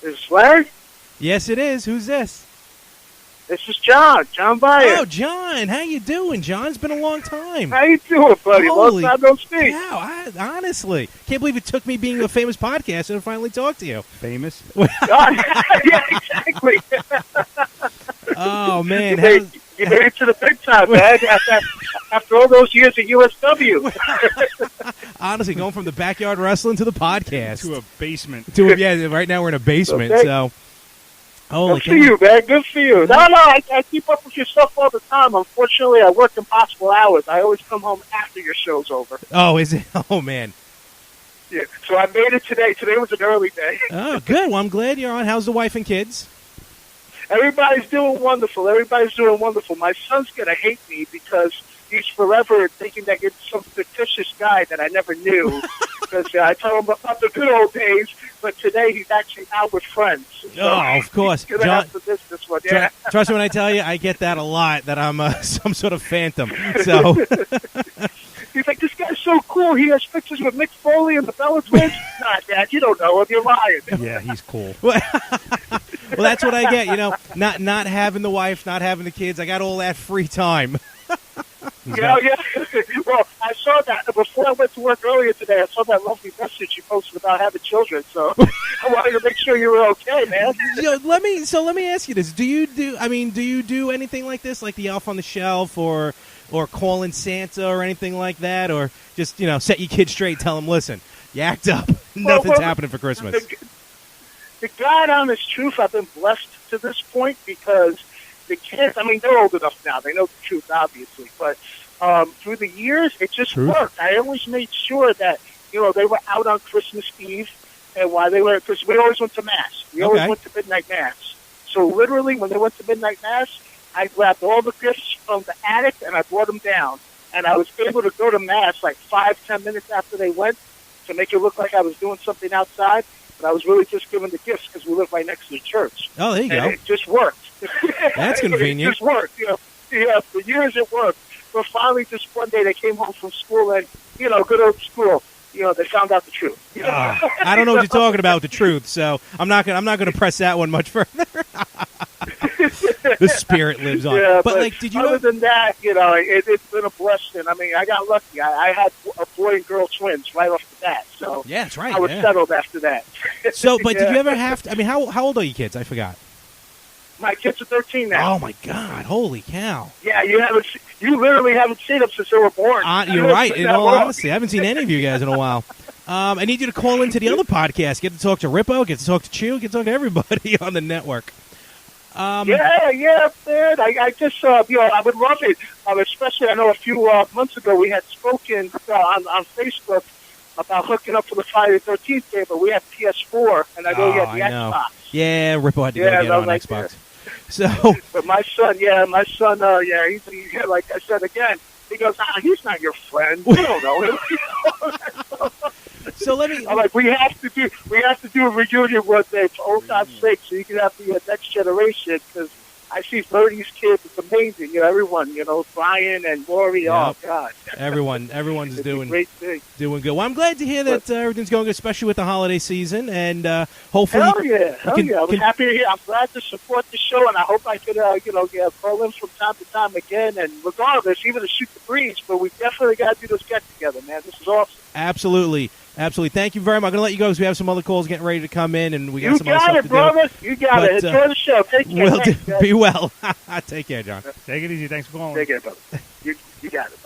Is this Larry? Yes, it is. Who's this? This is John Byer. Oh, John, how you doing, John? It's been a long time. How you doing, buddy? Holy Long time no speak. Wow, honestly, can't believe it took me being a famous podcaster to finally talk to you. Famous. Yeah, exactly. Oh man, You made it to the big time, man. After all those years at USW. honestly, going from the backyard wrestling to the podcast To a basement. yeah, right now we're in a basement. Okay. So, holy Good for you, man. Good for you. No, I keep up with your stuff all the time. Unfortunately, I work impossible hours. I always come home after your show's over. Oh, is it? Oh man. Yeah. So I made it today. Today was an early day. Oh, good. Well, I'm glad you're on. How's the wife and kids? Everybody's doing wonderful. Everybody's doing wonderful. My son's going to hate me because he's forever thinking that you're some fictitious guy that I never knew. Because I tell him about the good old days, but today he's actually out with friends. So Oh, of course. He's going to John, have to miss this one. Yeah. trust me when I tell you, I get that a lot, that I'm some sort of phantom. So, He's like, this guy's so cool. He has pictures with Mick Foley and the Bella Twins. Nah, Dad, you don't know him. You're lying. Yeah, he's cool. well, that's what I get, not having the wife, not having the kids. I got all that free time. Yeah. Well, I saw that before I went to work earlier today. I saw that lovely message you posted about having children. So I wanted to make sure you were okay, man. Let me ask you this: do you do anything like this, like the Elf on the Shelf, or calling Santa or anything like that, or just set your kids straight, tell them, listen, you act up, nothing's happening for Christmas. The God honest truth, I've been blessed to this point because the kids, they're old enough now. They know the truth, obviously. But through the years, it just worked. I always made sure that, they were out on Christmas Eve. And while they were at Christmas, we always went to Mass. We always went to midnight Mass. So literally, when they went to midnight Mass, I grabbed all the gifts from the attic and I brought them down. And I was able to go to Mass like 5-10 minutes after they went to make it look like I was doing something outside. But I was really just giving the gifts because we live right next to the church. Oh, there you And go. it just worked. That's convenient. It just worked. Yeah, for years it worked. But finally, just one day they came home from school and, good old school. They found out the truth. I don't know what you're talking about with the truth, so I'm not gonna press that one much further. The spirit lives on. Yeah, but like, did you? Other than that, it's been a blessing. I got lucky. I had a boy and girl twins right off the bat, so Yeah, that's right. I was yeah. settled after that. So, but did Yeah. you ever have to? How old are you kids? I forgot. My kids are 13 now. Oh my God! Holy cow! Yeah, you literally haven't seen them since they were born. You're right. It's In been that all long. honesty, I haven't seen any of you guys in a while. I need you to call into the other podcast. Get to talk to Rippo. Get to talk to Chew. Get to talk to everybody on the network. Yeah, man. I just, I would love it. Especially, I know a few months ago we had spoken on Facebook about hooking up for the Friday the 13th game, but we had PS4, and I know you had the I know. Xbox. Yeah, Rippo had to go Yeah, get I on was like, Xbox. So, But my son, he like I said again, he goes, he's not your friend. You don't know him. So let me. I'm like, we have to do a reunion one day for old time's sake, so you can have the next generation. Because I see Bernie's kids. It's amazing. Everyone. Brian and Lori. Yep. Oh God. Everyone's It's a doing great thing. good. Well, I'm glad to hear that everything's going good, especially with the holiday season, and hopefully. Hell yeah. I'm happy to hear. I'm glad to support the show, and I hope I could, call in from time to time again. And regardless, even to shoot the breeze, but we definitely got to do this get together, man. This is awesome. Absolutely. Thank you very much. I'm going to let you go because we have some other calls getting ready to come in, and we got You some other got stuff it, to brother. do. You got it. Enjoy the show. Take care. Will do. Thanks, guys. Be well. Take care, John. Take it easy. Thanks for calling. Take care, brother. You got it.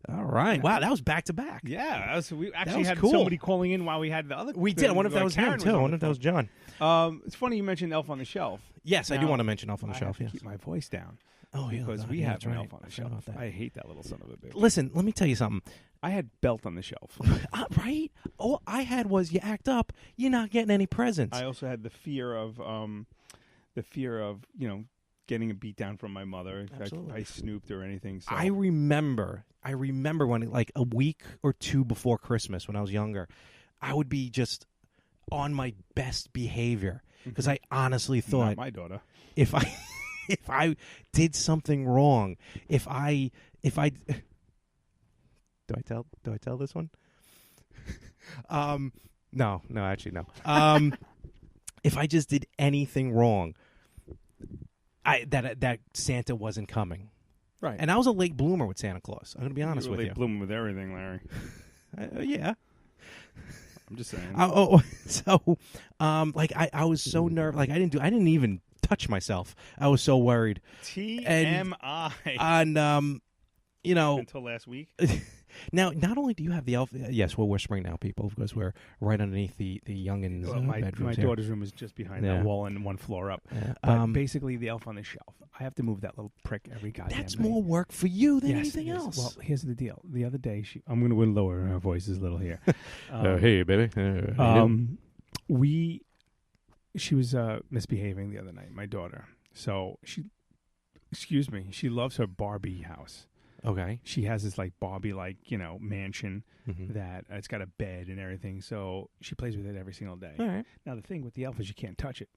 All right. Wow, that was back to back. Yeah, we actually was had cool. somebody calling in while we had the other. We did. I wonder if that was him Karen too. I on wonder if the that was John. phone. It's funny you mentioned Elf on the Shelf. Yes, I do Now, want to mention Elf on the I Shelf. have to Yes. keep my voice down. Oh yeah, because we yeah, have that's an right. Elf on the I forgot Shelf. about that. I hate that little son of a bitch. Listen, let me tell you something. I had Belt on the Shelf. Right? All I had was you act up, you're not getting any presents. I also had the fear of getting a beat down from my mother if Absolutely. I snooped or anything. So I remember when, like, a week or two before Christmas when I was younger, I would be just on my best behavior because I honestly not thought my daughter. if I did something wrong, if I do I tell this one? No, actually no. If I just did anything wrong, that Santa wasn't coming. Right. And I was a late bloomer with Santa Claus. I'm going to be honest with you. Blooming with everything, Larry. Yeah. I'm just saying. So, I was so nervous. Like, I didn't even touch myself. I was so worried. TMI. And, until last week. Now, not only do you have the elf, yes, we're whispering now, people, because we're right underneath the youngins' My bedrooms here. daughter's room is just behind that wall and one floor up. Yeah. But basically, the Elf on the Shelf. I have to move that little prick every goddamn That's day. more work for you than Yes, anything it is. else. Well, here's the deal. The other day, I'm going to lower her voices a little here. Hey, baby. She was misbehaving the other night, my daughter. So she loves her Barbie house. Okay. She has this like Barbie mansion Mm-hmm. that it's got a bed and everything. So she plays with it every single day. All right. Now the thing with the elf is you can't touch it.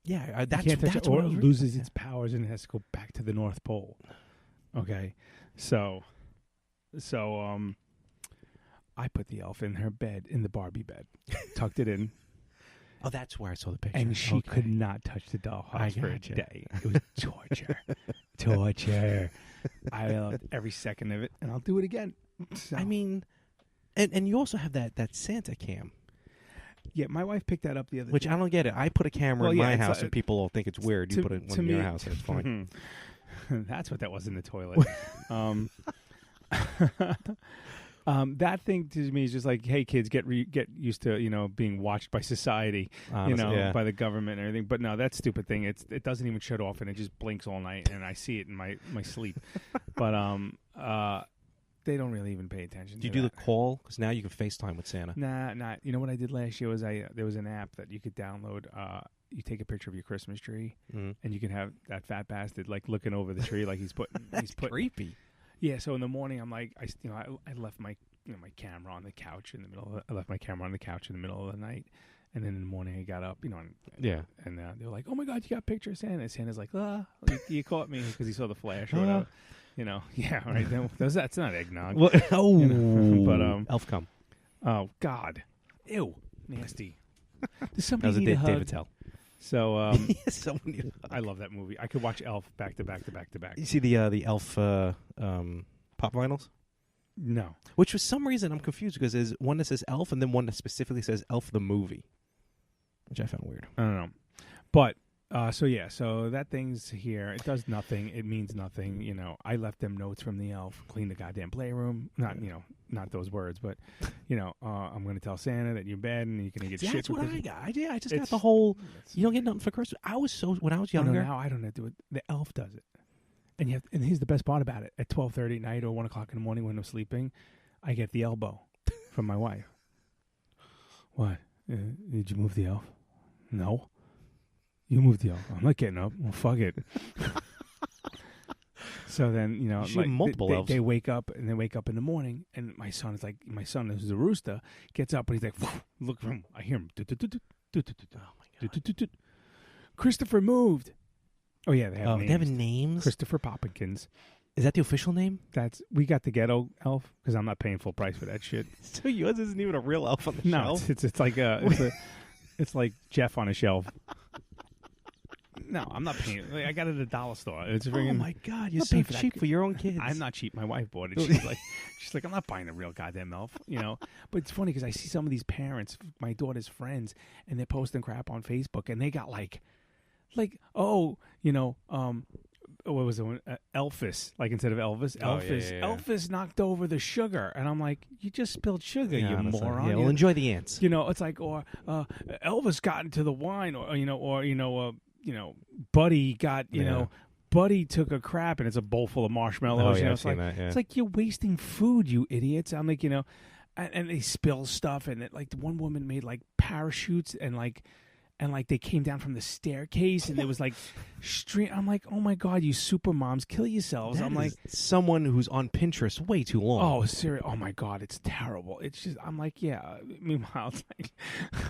Yeah, You that's can't touch it, what or I was it reading. loses its powers and it has to go back to the North Pole. Okay, so I put the elf in her bed, in the Barbie bed, tucked it in, Oh, that's where I saw the picture. and she Okay. could not touch the I dollhouse for a gotcha. day. It was torture, torture. I loved every second of it, and I'll do it again. So, I mean, and you also have that Santa cam, yeah, my wife picked that up the other which day. I don't get it. I put a camera Well, in yeah, my it's house, like- and people all think it's weird. You to- put it to in your me- house, and it's fine. That's what that was in the toilet. That thing to me is just like, hey, kids, get used to being watched by society, Honestly, yeah. by the government and everything. But no, that stupid thing, it doesn't even shut off and it just blinks all night, and I see it in my sleep. But they don't really even pay attention. Do you to do that. the call? Because now you can FaceTime with Santa. Nah, not. You know what I did last year was there was an app that you could download. You take a picture of your Christmas tree, Mhm. and you can have that fat bastard like looking over the tree, like he's putting. That's creepy. Yeah. So in the morning, I'm like, I left my my camera on the couch in the middle. I left my camera on the couch in the middle of the night, and then in the morning I got up, Yeah. and they were like, "Oh my God, you got a picture of Santa?" And Santa's like, you caught me," because he saw the flash or whatever. Yeah, right. That's not eggnog. Well, But, elf come. Oh God, ew, nasty. Does That somebody was a need a hug? David Tell. So Someone need a I love that movie. I could watch Elf back to back to back to back. You see the elf pop vinyls? No, Which for some reason I'm confused because there's one that says Elf and then one that specifically says Elf the movie, which I found weird. I don't know. But so that thing's here. It does nothing. It means nothing. I left them notes from the elf. Clean the goddamn playroom. Not those words, but I'm going to tell Santa that you're bad and you're going to get See, shit. that's what because I got. I just got It's- the whole. it's- You don't get nothing for Christmas. When I was No, younger. now I don't have to do it. The elf does it. And here's the best part about it. At 12:30 at night or 1 o'clock in the morning when I'm sleeping, I get the elbow from my wife. What? Did you move the elf? No. You moved the elf. I'm not getting up. Well, fuck it. So then, You should have multiple elves. they wake up and they wake up in the morning, and my son who's a rooster, gets up and he's like, look for him. I hear him. Oh my God. Christopher moved. Oh yeah, they have Oh, names. they have names. Christopher Poppikins. Is that the official name? We got the ghetto elf because I'm not paying full price for that shit. So yours isn't even a real elf on the No, shelf. it's like it's like Jeff on a shelf. No, I'm not paying. I got it at a dollar store. It's Oh friggin- my God, you're not so paying for that. cheap for your own kids. I'm not cheap. My wife bought it. She's like, I'm not buying a real goddamn elf, But it's funny because I see some of these parents, my daughter's friends, and they're posting crap on Facebook, and they got like, what was it? Elvis, like instead of Elvis, Oh, Elvis, yeah. Elvis knocked over the sugar, and I'm like, you just spilled sugar, you honestly. moron. Yeah, well, enjoy the ants. It's like, or Elvis got into the wine, or Buddy got, Buddy took a crap, and it's a bowl full of marshmallows. Oh, yeah, I've it's seen like, that, yeah. it's like you're wasting food, you idiots. I'm like, and they spill stuff, and like the one woman made like parachutes, and like they came down from the staircase, and there was like stream. I'm like, oh my God, you super moms, kill yourselves. That I'm like, is someone who's on Pinterest way too long. oh, serious. Oh my God, it's terrible. It's just, I'm like, yeah. Meanwhile, it's like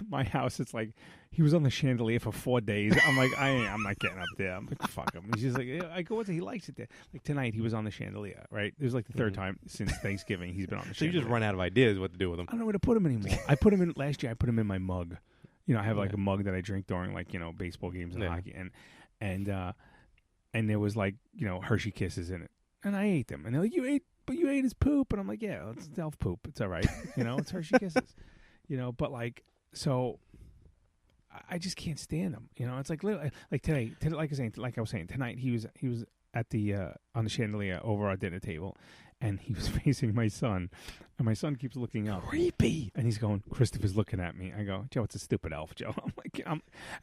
my house. It's like he was on the chandelier for 4 days. I'm like, I'm not getting up there. I'm like, fuck him. He's just like, yeah, I go with it. He likes it there. Like tonight, he was on the chandelier. Right? It was like the third time since Thanksgiving he's been on the So you chandelier. just run out of ideas what to do with them. I don't know where to put him anymore. I put him in last year. I put him in my mug. I have like a mug that I drink during like baseball games and hockey, and there was like Hershey Kisses in it, and I ate them, and they're like, you ate his poop, and I'm like, yeah, it's elf poop, it's all right, it's Hershey Kisses, but like so. I just can't stand them, It's like today, like I was saying, tonight he was at the on the chandelier over our dinner table, and he was facing my son, and my son keeps looking up. Creepy. And he's going, Christopher's looking at me. I go, Joe, it's a stupid elf, Joe. I'm like, at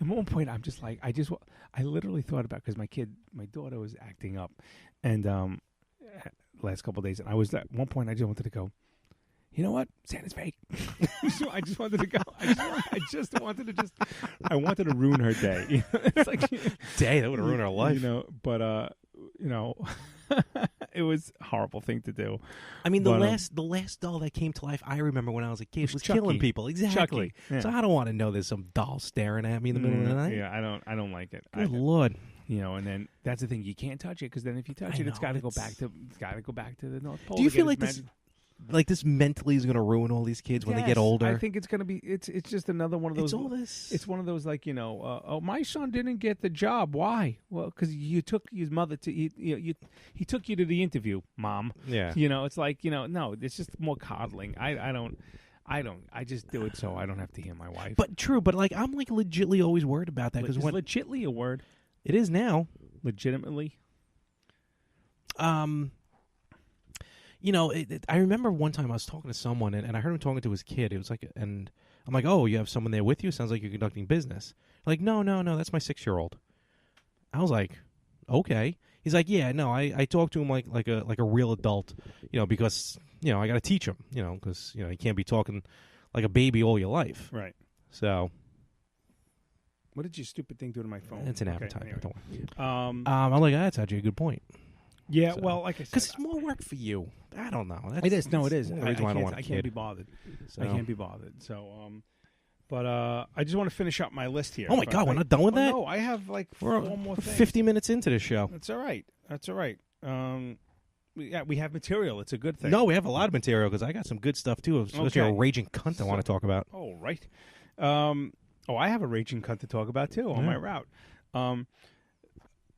one point, I'm just like, I literally thought about, because my daughter was acting up, and last couple of days, and I was at one point, I just wanted to go, you know what? Santa's fake. So I just wanted to go. I wanted to ruin her day. It's like, Day, that would have ruined her life. But it was a horrible thing to do. I mean, But, the last doll that came to life, I remember when I was a kid, was Chucky. killing people. Exactly. Chucky, yeah. So I don't want to know there's some doll staring at me in the middle of the night. Yeah, I don't like it. Good Lord. And then that's the thing, you can't touch it, because then if you touch I it, it's know, got to go back to the North Pole. Do you to feel get like its this mentally is going to ruin all these kids when they get older? I think it's going to be. It's just another one of those. It's all this. It's one of those like oh, my son didn't get the job. Why? Well, because you took his mother to he took you to the interview, Mom. Yeah. It's like no, it's just more coddling. I don't. I just do it so I don't have to hear my wife. But true. But like I'm like legitly always worried about that, because is when legitly a word? it is now. Legitimately. I remember one time I was talking to someone, and I heard him talking to his kid. It was like, and I'm like, oh, you have someone there with you? Sounds like you're conducting business. Like, no, that's my 6-year-old. I was like, okay. He's like, yeah, no, I talk to him like a real adult, because I got to teach him, because you can't be talking like a baby all your life. Right. So What did your stupid thing do to my phone? it's an Okay, advertisement. anyway. Don't worry. I'm like, that's actually a good point. Yeah, So- well, like I said, Because it's more work for you. I don't know. it is. No, it is. That's the reason why I don't want a I kid. can't be bothered. So- I can't be bothered. So, but I just want to finish up my list here. Oh my God, we're not done with that? No, I have like We're 4 more things. 50 minutes into the show. That's all right. We have material. It's a good thing. No, we have a lot of material, because I got some good stuff too, especially Okay. a raging cunt I want to talk about. Oh, right. I have a raging cunt to talk about too on my route.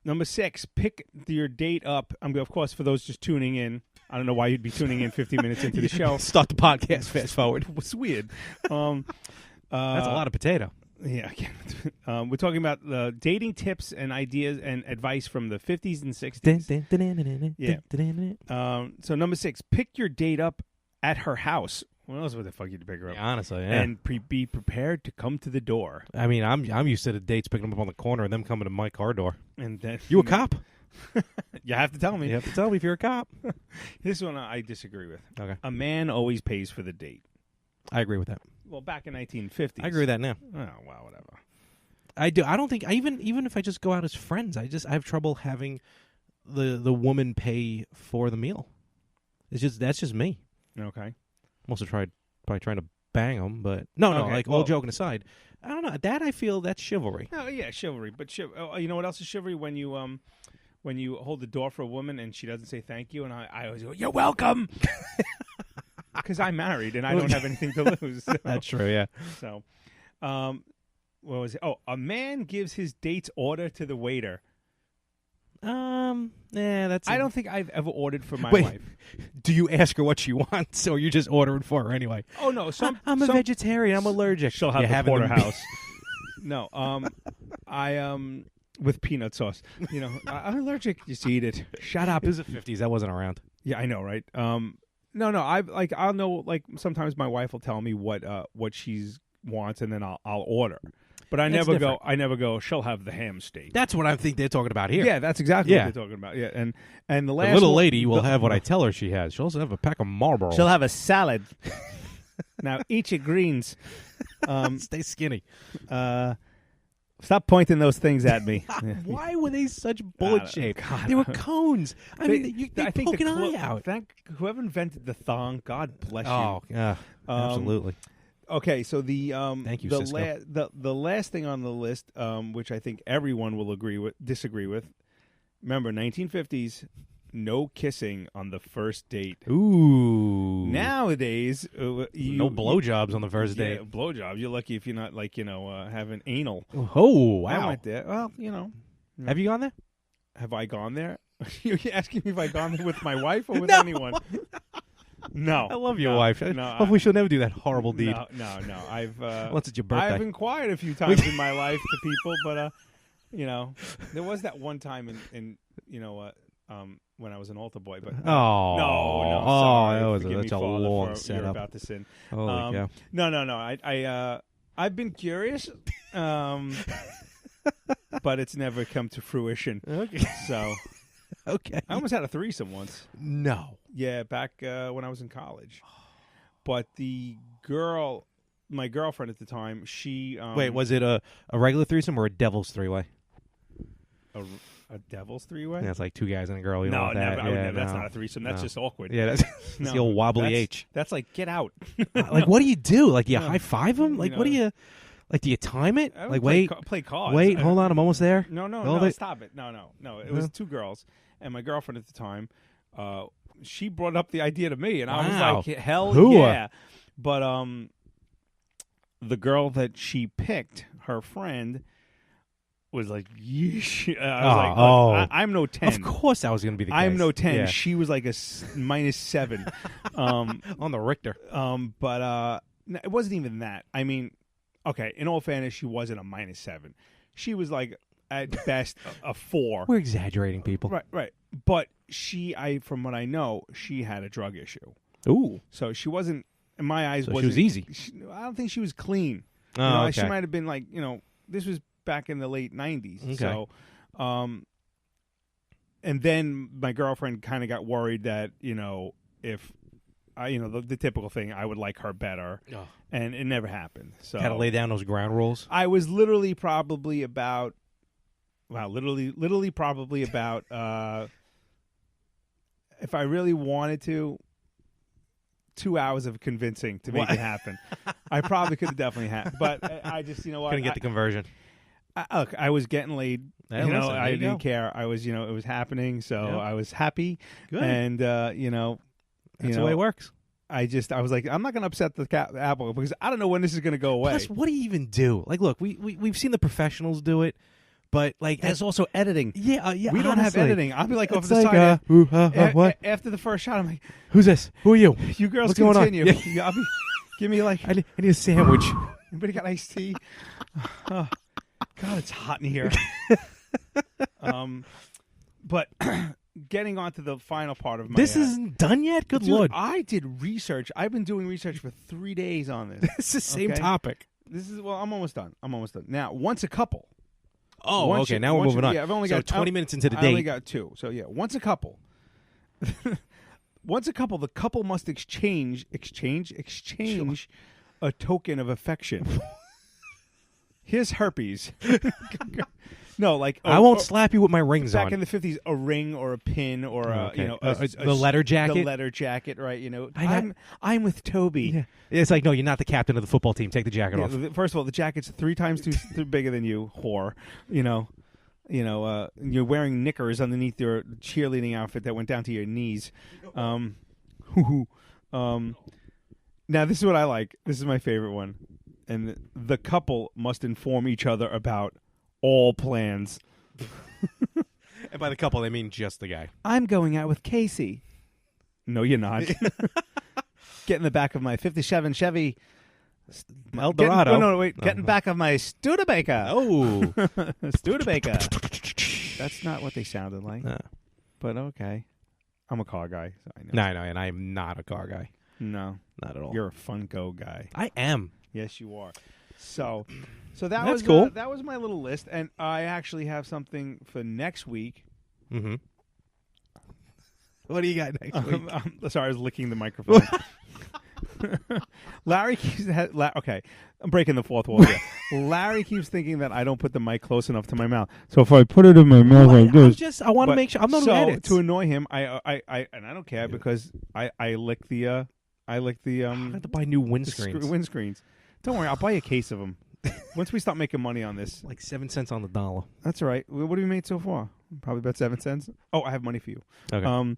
Number 6, pick your date up. Of course, for those just tuning in, I don't know why you'd be tuning in 50 minutes into the show. Start the podcast fast forward. It's weird. That's a lot of potato. Yeah, we're talking about dating tips and ideas and advice from the 50s and 60s. Yeah. So number 6, pick your date up at her house. What else would the fuck you'd pick her up? Yeah, honestly, yeah. And be prepared to come to the door. I mean, I'm used to the dates picking them up on the corner and them coming to my car door. And then You a cop? You have to tell me. You have to tell me if you're a cop. This one I disagree with. Okay. A man always pays for the date. I agree with that. Well, back in 1950s. I agree with that now. Oh, well, whatever. I do. I don't think, even if I just go out as friends, I have trouble having the woman pay for the meal. That's just me. Okay. I'm also probably trying to bang them, but no, Okay, like well- all joking aside, I don't know. That I feel that's chivalry. Oh yeah, chivalry. But you know what else is chivalry? When you hold the door for a woman and she doesn't say thank you, and I always go, "You're welcome," because I'm married and I don't have anything to lose. So. That's true. Yeah. So, what was it? Oh, a man gives his date's order to the waiter. Yeah, that's. I don't think I've ever ordered for my Wait. wife. Do you ask her what she wants, or you just ordering for her anyway? Oh no, I'm a vegetarian. I'm allergic. She'll have You're the having porterhouse. No, I with peanut sauce. You know, I'm allergic. Just eat it. Shut up. It was the 50s. That wasn't around. Yeah, I know, right? No, I'll know. Like sometimes my wife will tell me what she wants, and then I'll order. But I That's never different. go. I never go. She'll have the ham steak. That's what I think they're talking about here. Yeah, that's exactly Yeah. what they're talking about. Yeah, and the The last little one- lady will the- have what I tell her she has. She'll also have a pack of Marlboro. She'll have a salad. Now eat your greens. Stay skinny. Stop pointing those things at me. Yeah. Why were they such bullet shaped? God. They were cones. I mean, they I think poke an eye out. Thank whoever invented the thong. God bless you. Oh, yeah, absolutely. Okay, so the Thank you, the, Cisco. the last thing on the list, which I think everyone will disagree with. Remember, 1950s, no kissing on the first date. Ooh. Nowadays, no blowjobs on the first yeah, date. blowjobs. You're lucky if you're not having anal. Oh, I wow. went there. Well, Have you gone there? have I gone there? You're asking me if I gone there with my wife or with anyone? No, I love your no, wife. No, Hopefully she'll never do that horrible deed. No. I've Unless it's your birthday. I've inquired a few times in my life to people, but there was that one time in when I was an altar boy. But Oh, no, oh, sorry. that was Forgive me, such a Father, long for You're setup. about to sin. Holy cow. No. I've been curious, but it's never come to fruition. Okay. So Okay. I almost had a threesome once. No. Yeah, back when I was in college. But the girl, my girlfriend at the time, she Wait, was it a regular threesome or a devil's three-way? a devil's three-way? Yeah, it's like two guys and a girl. You No, want that? never. I would Yeah, never. That's no. not a threesome. That's No. just awkward. Yeah, that's No, the old wobbly that's- H. That's like get out. Like, what do you do? Like, you No. high five him? Like, what do you? Like, do you time it? I would Like, play wait, play cards. wait, hold on, I'm almost there. No, Hold it. stop it. No. It was two girls, and my girlfriend at the time. She brought up the idea to me, and I Wow. was like, "Hell Hooah. yeah!" But the girl that she picked, her friend, was like, "Yeesh." I was like, oh. I'm no 10. Of course, that was going to be the case. I'm no 10. Yeah. She was like a -7. On the Richter. But it wasn't even that. I mean, okay, in all fairness, she wasn't a -7. She was like at best a 4. We're exaggerating, people. Right. But from what I know, she had a drug issue. Ooh. So she wasn't, in my eyes, So she wasn't, was easy. I don't think she was clean. Oh, okay. She might have been like, this was back in the late 90s. Okay. So, and then my girlfriend kind of got worried that, if the typical thing, I would like her better. Oh. And it never happened. So Got to lay down those ground rules. I was literally probably about, probably about, if I really wanted to, 2 hours of convincing to make it happen. I probably could have definitely happened. But I just, what? Couldn't get the conversion. Look, I was getting laid. Hey, listen, there I you didn't go. care. I was, it was happening. So Yep. I was happy. Good. And, That's the way it works. I was like, I'm not going to upset the apple because I don't know when this is going to go away. Plus, what do you even do? Like, look, we've seen the professionals do it, but like, There's also editing. yeah, we don't have honestly. editing. I'll be like off It's to the like, side. what? After the first shot, I'm like, Who's this? Who are you? you girls What's going on? continue. Yeah. Yeah, I'll be, give me like, I need a sandwich. anybody got iced tea? Oh, God, it's hot in here. But getting on to the final part of my This isn't done yet. Good Dude, Lord, I did research. I've been doing research for 3 days on this. it's the same Okay. topic. I'm almost done. Now, once a couple. Oh, Once okay. you- Now we're once you- moving on. yeah, I've only so got 20 minutes into the I only date. got 2. So yeah, once a couple. Once a couple, the couple must exchange a token of affection. Here's herpes. No, like I won't slap you with my rings back on. in the 50s, a ring or a pin or Okay. a The letter jacket? The letter jacket, right? I got- I'm with Toby. Yeah. It's like, no, you're not the captain of the football team. Take the jacket Yeah, off. first of all, the jacket's 3 times too bigger than you, whore. You're wearing knickers underneath your cheerleading outfit that went down to your knees. Now this is what I like. This is my favorite one. And the couple must inform each other about all plans. And by the couple, they mean just the guy. I'm going out with Casey. No, you're not. Get in the back of my 57 Chevy. El Dorado. No, wait. Get in back of my Studebaker. Oh. Studebaker. That's not what they sounded like. But okay. I'm a car guy. So I know. No, and I am not a car guy. No. Not at all. You're a Funko guy. I am. Yes, you are. So that That's was cool. that was my little list, and I actually have something for next week. Mm-hmm. What do you got next week? Sorry, I was licking the microphone. Larry keeps okay. I'm breaking the fourth wall here. Larry keeps thinking that I don't put the mic close enough to my mouth. So if I put it in my mouth like this, I want to make sure. I'm not so edits. to annoy him, I and I don't care because I lick the I have to buy new windscreens. windscreens. Don't worry, I'll buy you a case of them. Once we start making money on this. Like 7 cents on the dollar. That's all right. What have we made so far? Probably about 7 cents. Oh, I have money for you. Okay.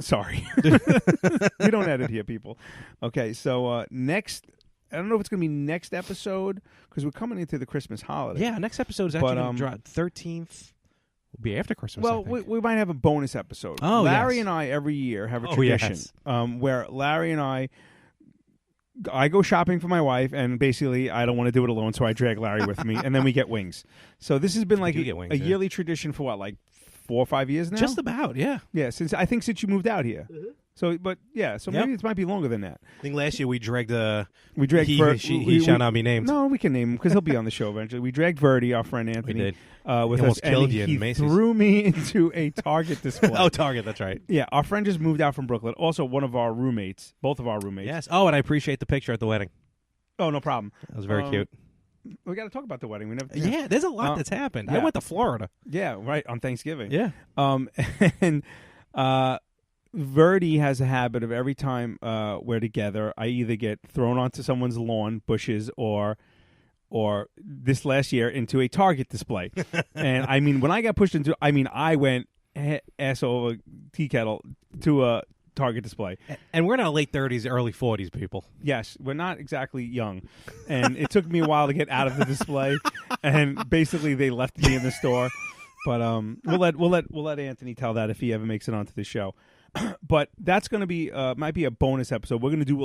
Sorry. We don't edit here, people. Okay, so next, I don't know if it's going to be next episode because we're coming into the Christmas holiday. Yeah, next episode is actually But, going to drop 13th. Will be after Christmas. Well, I think. we might have a bonus episode. Oh, Larry yes. and I every year have a Oh, tradition yes. where Larry and I go shopping for my wife, and basically I don't want to do it alone, so I drag Larry with me, and then we get wings. So this has been like do get wings, a yeah. yearly tradition for what, like 4 or 5 years now? Just about, yeah. Yeah, since you moved out here. So, but yeah, so maybe it might be longer than that. I think last year we dragged We dragged he shall not be named. No, we can name him because he'll be on the show eventually. We dragged Verdi, our friend Anthony, We did. with He us, almost killed and you in he Macy's. threw me into a Target display. Oh, Target, that's right. Yeah, our friend just moved out from Brooklyn. Also, one of our roommates, both of our roommates. Yes. Oh, and I appreciate the picture at the wedding. Oh, no problem. That was very cute. We got to talk about the wedding. We never. Yeah, there's a lot that's happened. I yeah. went to Florida. Yeah, right on Thanksgiving. Yeah. And Verdi has a habit of every time we're together, I either get thrown onto someone's lawn, bushes, or this last year into a Target display. And I mean, when I got pushed into, I went ass over tea kettle to a Target display. And we're in our late 30s, early 40s, people. Yes, we're not exactly young, and it took me a while to get out of the display. And basically, they left me in the store. But we'll let Anthony tell that if he ever makes it onto the show. But that's going to be might be a bonus episode. We're going to do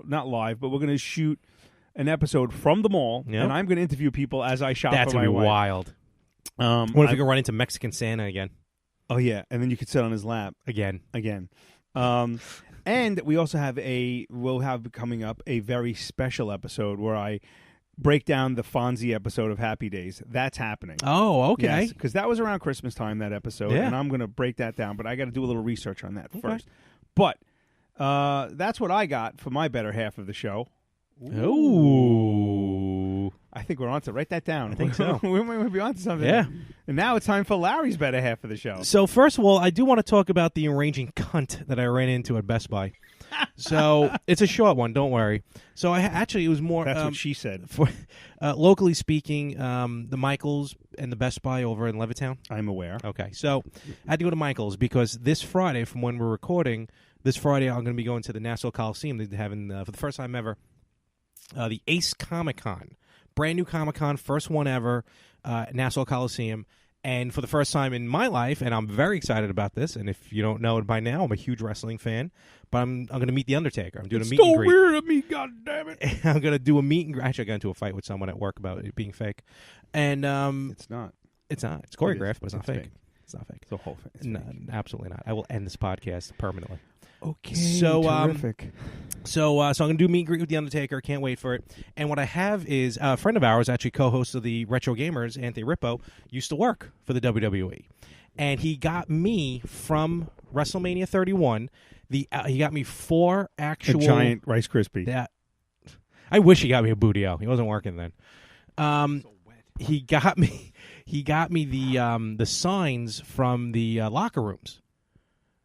not live, but we're going to shoot an episode from the mall, Yep. and I'm going to interview people as I shop That's for my going to be wife. wild. What if we could run into Mexican Santa again? Oh yeah, and then you could sit on his lap Again. And we also we'll have coming up a very special episode where I break down the Fonzie episode of Happy Days. That's happening. Oh, okay. Because that was around Christmas time, that episode, Yeah. and I'm going to break that down, but I got to do a little research on that first. But that's what I got for my better half of the show. Ooh. I think we're on to write that down. I think so. We might be on to something. Yeah. And now it's time for Larry's better half of the show. So, first of all, I do want to talk about the arranging cunt that I ran into at Best Buy. So, it's a short one, don't worry. So, it was more... That's what she said. For, locally speaking, the Michaels and the Best Buy over in Levittown. I'm aware. Okay, so I had to go to Michael's because this Friday, from when we're recording, I'm going to be going to the Nassau Coliseum. They're having, for the first time ever, the Ace Comic-Con. Brand new Comic-Con, first one ever, Nassau Coliseum. And for the first time in my life, and I'm very excited about this, and if you don't know it by now, I'm a huge wrestling fan, but I'm going to meet The Undertaker. I'm doing a meet and greet. Weird of me, goddammit. I'm going to do a meet and greet. Actually, I got into a fight with someone at work about it being fake. And It's not. it's not. It's choreographed, but it's not It's fake. fake. It's not fake. It's a whole thing. It's No, fake. absolutely not. I will end this podcast permanently. Okay. So, terrific. So I'm going to do meet and greet with The Undertaker. Can't wait for it. And what I have is a friend of ours, actually co-host of the Retro Gamers, Anthony Rippo, used to work for the WWE. And he got me from WrestleMania 31. He got me 4 actual... A giant Rice Krispie. That, I wish he got me a Bootio. He wasn't working then. He got me he got me the signs from the locker rooms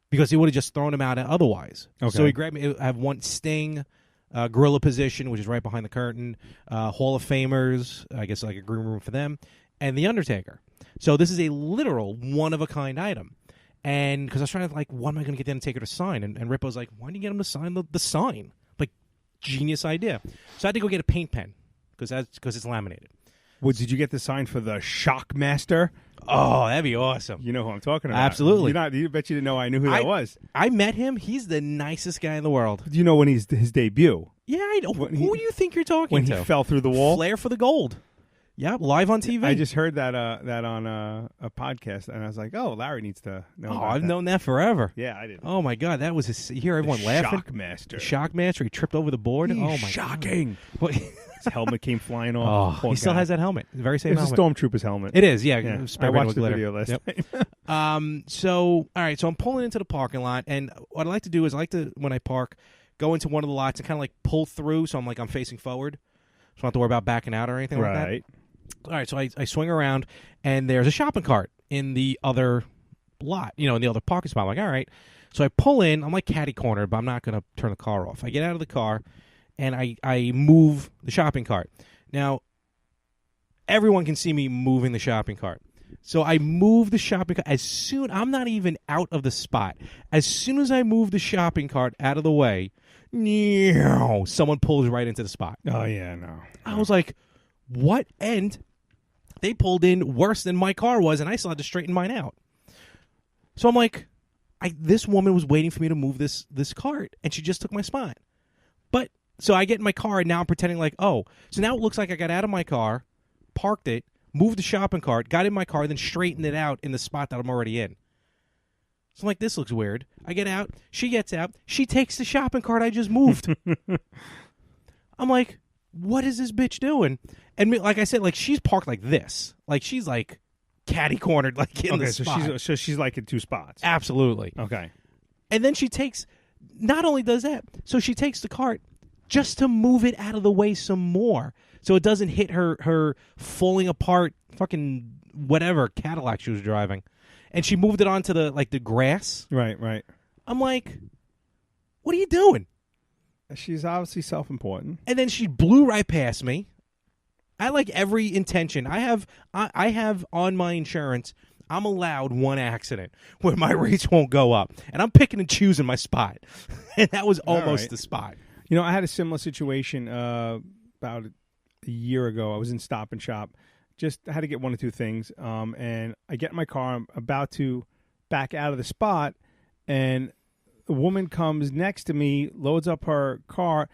because he would have just thrown them out otherwise. Okay. So he grabbed me. I have one Sting, gorilla position, which is right behind the curtain, Hall of Famers, I guess like a green room for them, and the Undertaker. So this is a literal one-of-a-kind item. And because I was trying to, like, what am I going to get the Undertaker to sign? And Rippo's like, why don't you get him to sign the sign? Like, genius idea. So I had to go get a paint pen because it's laminated. Well, did you get the sign for the Shockmaster? Oh, that'd be awesome. You know who I'm talking about. Absolutely. You bet you didn't know I knew who that was. I met him. He's the nicest guy in the world. Do you know when his debut? Yeah, I know. When Who do you think you're talking When to? he fell through the wall? Flair for the gold. Yeah, live on TV. I just heard that on a podcast, and I was like, "Oh, Larry needs to know." Oh, about I've that. known that forever. Yeah, I did. Oh my God, that was his. You hear everyone laughing. Shockmaster. Shockmaster. He tripped over the board. He's oh my shocking. God. His helmet came flying off. Oh, Poor he still guy. has that helmet. The very same It's a helmet. stormtrooper's helmet. It is. Yeah. Yeah. Spray I painted watched with the glitter. video last Yep. night. So all right. So I'm pulling into the parking lot, and what I like to do is I like to, when I park, go into one of the lots and kind of like pull through, so I'm facing forward, so I don't have to worry about backing out or anything like that. Right. All right, so I swing around, and there's a shopping cart in the other lot, in the other parking spot. I'm like, all right. So I pull in. I'm like catty-cornered, but I'm not going to turn the car off. I get out of the car, and I move the shopping cart. Now, everyone can see me moving the shopping cart. So I move the shopping cart. I'm not even out of the spot. As soon as I move the shopping cart out of the way, someone pulls right into the spot. Oh, yeah, no. I was like, what? And they pulled in worse than my car was, and I still had to straighten mine out. So I'm like, this woman was waiting for me to move this cart, and she just took my spot. But so I get in my car, and now I'm pretending like, oh. So now it looks like I got out of my car, parked it, moved the shopping cart, got in my car, then straightened it out in the spot that I'm already in. So I'm like, this looks weird. I get out. She gets out. She takes the shopping cart I just moved. I'm like, what is this bitch doing? And like I said, like she's parked like this. Like she's like catty-cornered like in the spot. So she's like in two spots. Absolutely. Okay. And then she takes, not only does that, so she takes the cart just to move it out of the way some more so it doesn't hit her falling apart fucking whatever Cadillac she was driving. And she moved it onto the grass. Right, right. I'm like, what are you doing? She's obviously self-important. And then she blew right past me. I like every intention. I have on my insurance, I'm allowed one accident where my rates won't go up. And I'm picking and choosing my spot. And that was almost the spot. You know, I had a similar situation about a year ago. I was in Stop and Shop. Just had to get one or two things. And I get in my car. I'm about to back out of the spot. And a woman comes next to me, loads up her car,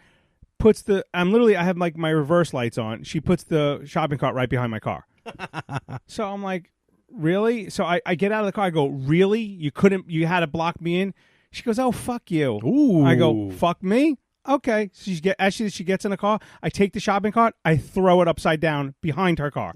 I have like my reverse lights on. She puts the shopping cart right behind my car. So I'm like, really? So I get out of the car. I go, really? You had to block me in? She goes, oh, fuck you. Ooh. I go, fuck me? Okay. So she gets in the car. I take the shopping cart. I throw it upside down behind her car.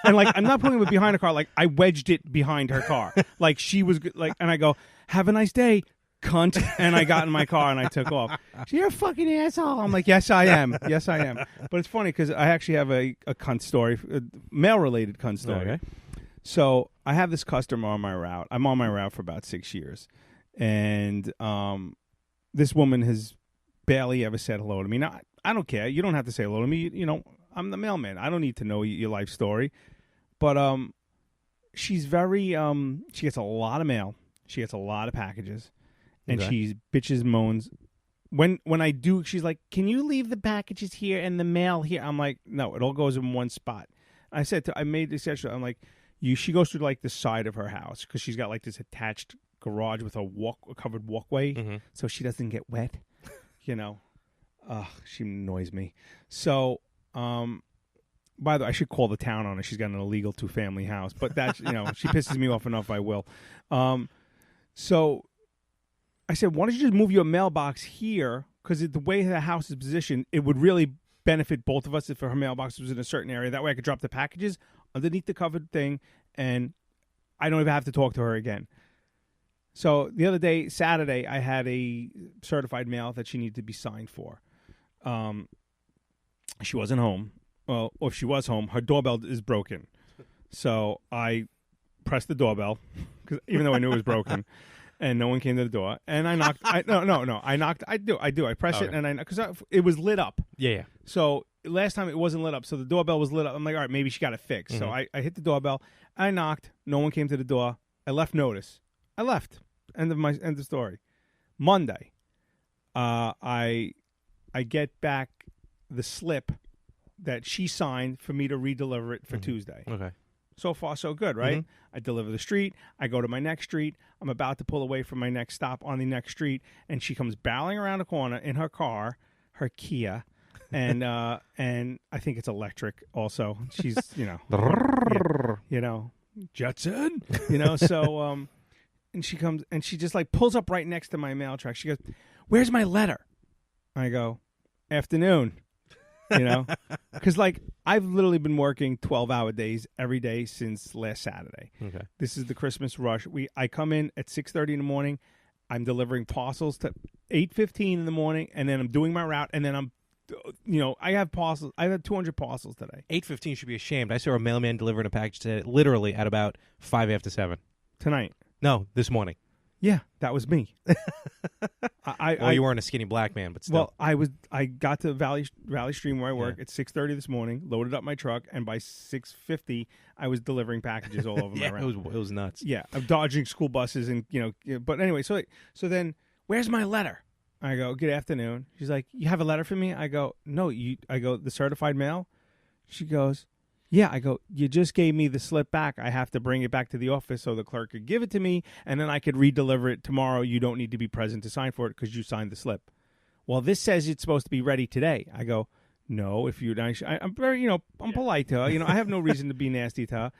And like, I'm not putting it behind her car. Like I wedged it behind her car. Like she was like, and I go, have a nice day, cunt. And I got in my car and I took off. You're a fucking asshole. I'm like, yes, I am. Yes, I am. But it's funny because I actually have a cunt story, a male-related cunt story. Okay. So I have this customer on my route. I'm on my route for about 6 years. And this woman has barely ever said hello to me. Now, I don't care. You don't have to say hello to me. You know, I'm the mailman. I don't need to know your life story. But she's very she gets a lot of mail. She gets a lot of packages. And she bitches, moans. When I do, she's like, can you leave the packages here and the mail here? I'm like, no, it all goes in one spot. I made this extra. I'm like, she goes through like the side of her house because she's got like this attached garage with a covered walkway, so she doesn't get wet. You know, she annoys me. So, by the way, I should call the town on her. She's got an illegal 2-family house, but that's she pisses me off enough. I will. So I said, why don't you just move your mailbox here? Because the way the house is positioned, it would really benefit both of us if her mailbox was in a certain area. That way I could drop the packages underneath the covered thing, and I don't even have to talk to her again. So the other day, Saturday, I had a certified mail that she needed to be signed for. She wasn't home. Well, or if she was home, her doorbell is broken. So I pressed the doorbell, 'cause even though I knew it was broken, and no one came to the door. And I knocked. No. I knocked. I do. I press it, and because it was lit up. Yeah. So last time it wasn't lit up, so the doorbell was lit up. I'm like, all right, maybe she got it fixed. So I hit the doorbell. I knocked. No one came to the door. I left notice. I left. End of story. Monday, I get back the slip that she signed for me to redeliver it for Tuesday. Okay. So far, so good, right? I deliver the street. I go to my next street. I'm about to pull away from my next stop on the next street, and she comes barreling around the corner in her car, her Kia, and I think it's electric. Also, she's Jetson, So and she comes and she just like pulls up right next to my mail truck. She goes, "Where's my letter?" I go, "Afternoon." Because like I've literally been working 12-hour days every day since last Saturday. Okay. This is the Christmas rush. I come in at 6:30 in the morning. I'm delivering parcels to 8:15 in the morning, and then I'm doing my route, and then I'm, I have parcels. I had 200 parcels today. 8:15 should be ashamed. I saw a mailman delivering a package today, literally at about 5 after 7 tonight. No, this morning. Yeah, that was me. You weren't a skinny black man, but still. Well, I got to Valley Stream where I work at 6:30 this morning, loaded up my truck, and by 6:50 I was delivering packages all over my route. It was nuts. Yeah, I'm dodging school buses and but anyway, so then where's my letter? I go, "Good afternoon." She's like, "You have a letter for me?" I go, "No, I go, "The certified mail?" She goes, "Yeah." I go, "You just gave me the slip back. I have to bring it back to the office so the clerk could give it to me, and then I could redeliver it tomorrow. You don't need to be present to sign for it because you signed the slip." "Well, this says it's supposed to be ready today." I go, "No, if you..." I'm very, I'm polite to her. I have no reason to be nasty to her.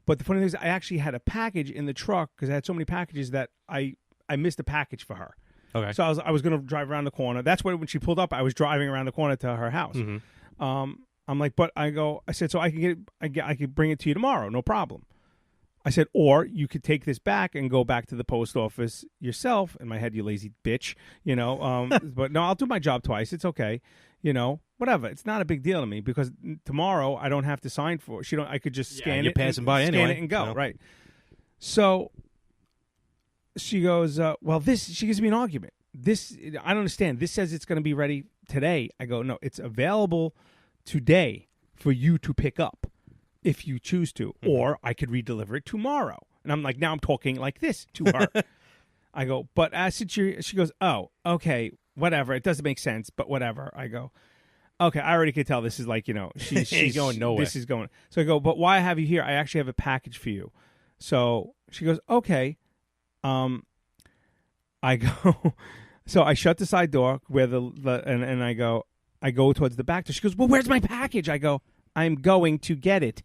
But the funny thing is, I actually had a package in the truck because I had so many packages that I missed a package for her. Okay. So I was going to drive around the corner. That's why when she pulled up, I was driving around the corner to her house. I'm like, but I said, so I could bring it to you tomorrow, no problem. I said, or you could take this back and go back to the post office yourself. In my head, you lazy bitch, but no, I'll do my job twice. It's okay, whatever. It's not a big deal to me because tomorrow I don't have to sign for it. I could just scan you're it, passing by scan anyway, it and go, right? So she goes, she gives me an argument. I don't understand. This says it's going to be ready today. I go, no, it's available today for you to pick up if you choose to, or I could redeliver it tomorrow. And I'm like, now I'm talking like this to her. I go, but she goes, "Oh, okay, whatever. It doesn't make sense, but whatever." I go, "Okay, I already could tell this is like, she's going nowhere. This is going." So I go, "But why have you here? I actually have a package for you." So she goes, "Okay." I go, so I shut the side door where and I go towards the back door. She goes, "Well, where's my package?" I go, "I'm going to get it."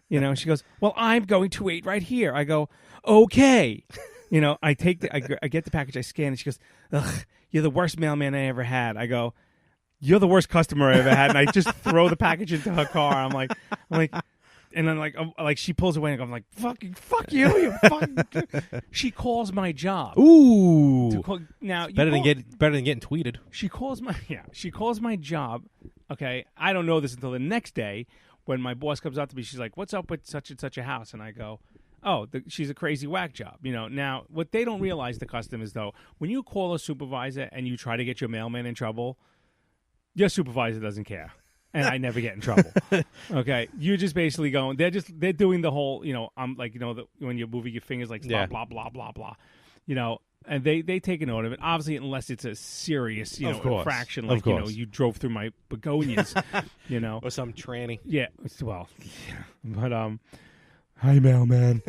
She goes, "Well, I'm going to wait right here." I go, "Okay." I get the package, I scan it. She goes, "Ugh, you're the worst mailman I ever had." I go, "You're the worst customer I ever had." And I just throw the package into her car. I'm like, and then like she pulls away and I'm like, fuck you, you fucking. She calls my job. Ooh. Now better than getting tweeted. She calls my job. Okay, I don't know this until the next day when my boss comes out to me. She's like, "What's up with such and such a house?" And I go, "Oh, she's a crazy whack job." Now what they don't realize, the customers, though, when you call a supervisor and you try to get your mailman in trouble, your supervisor doesn't care. And I never get in trouble. Okay, you're just basically going. They're doing the whole. I'm like, when you're moving your fingers, like blah blah blah blah blah. And they take a note of it. Obviously, unless it's a serious infraction, like you drove through my begonias, or some tranny. Yeah, well, but hi, mailman.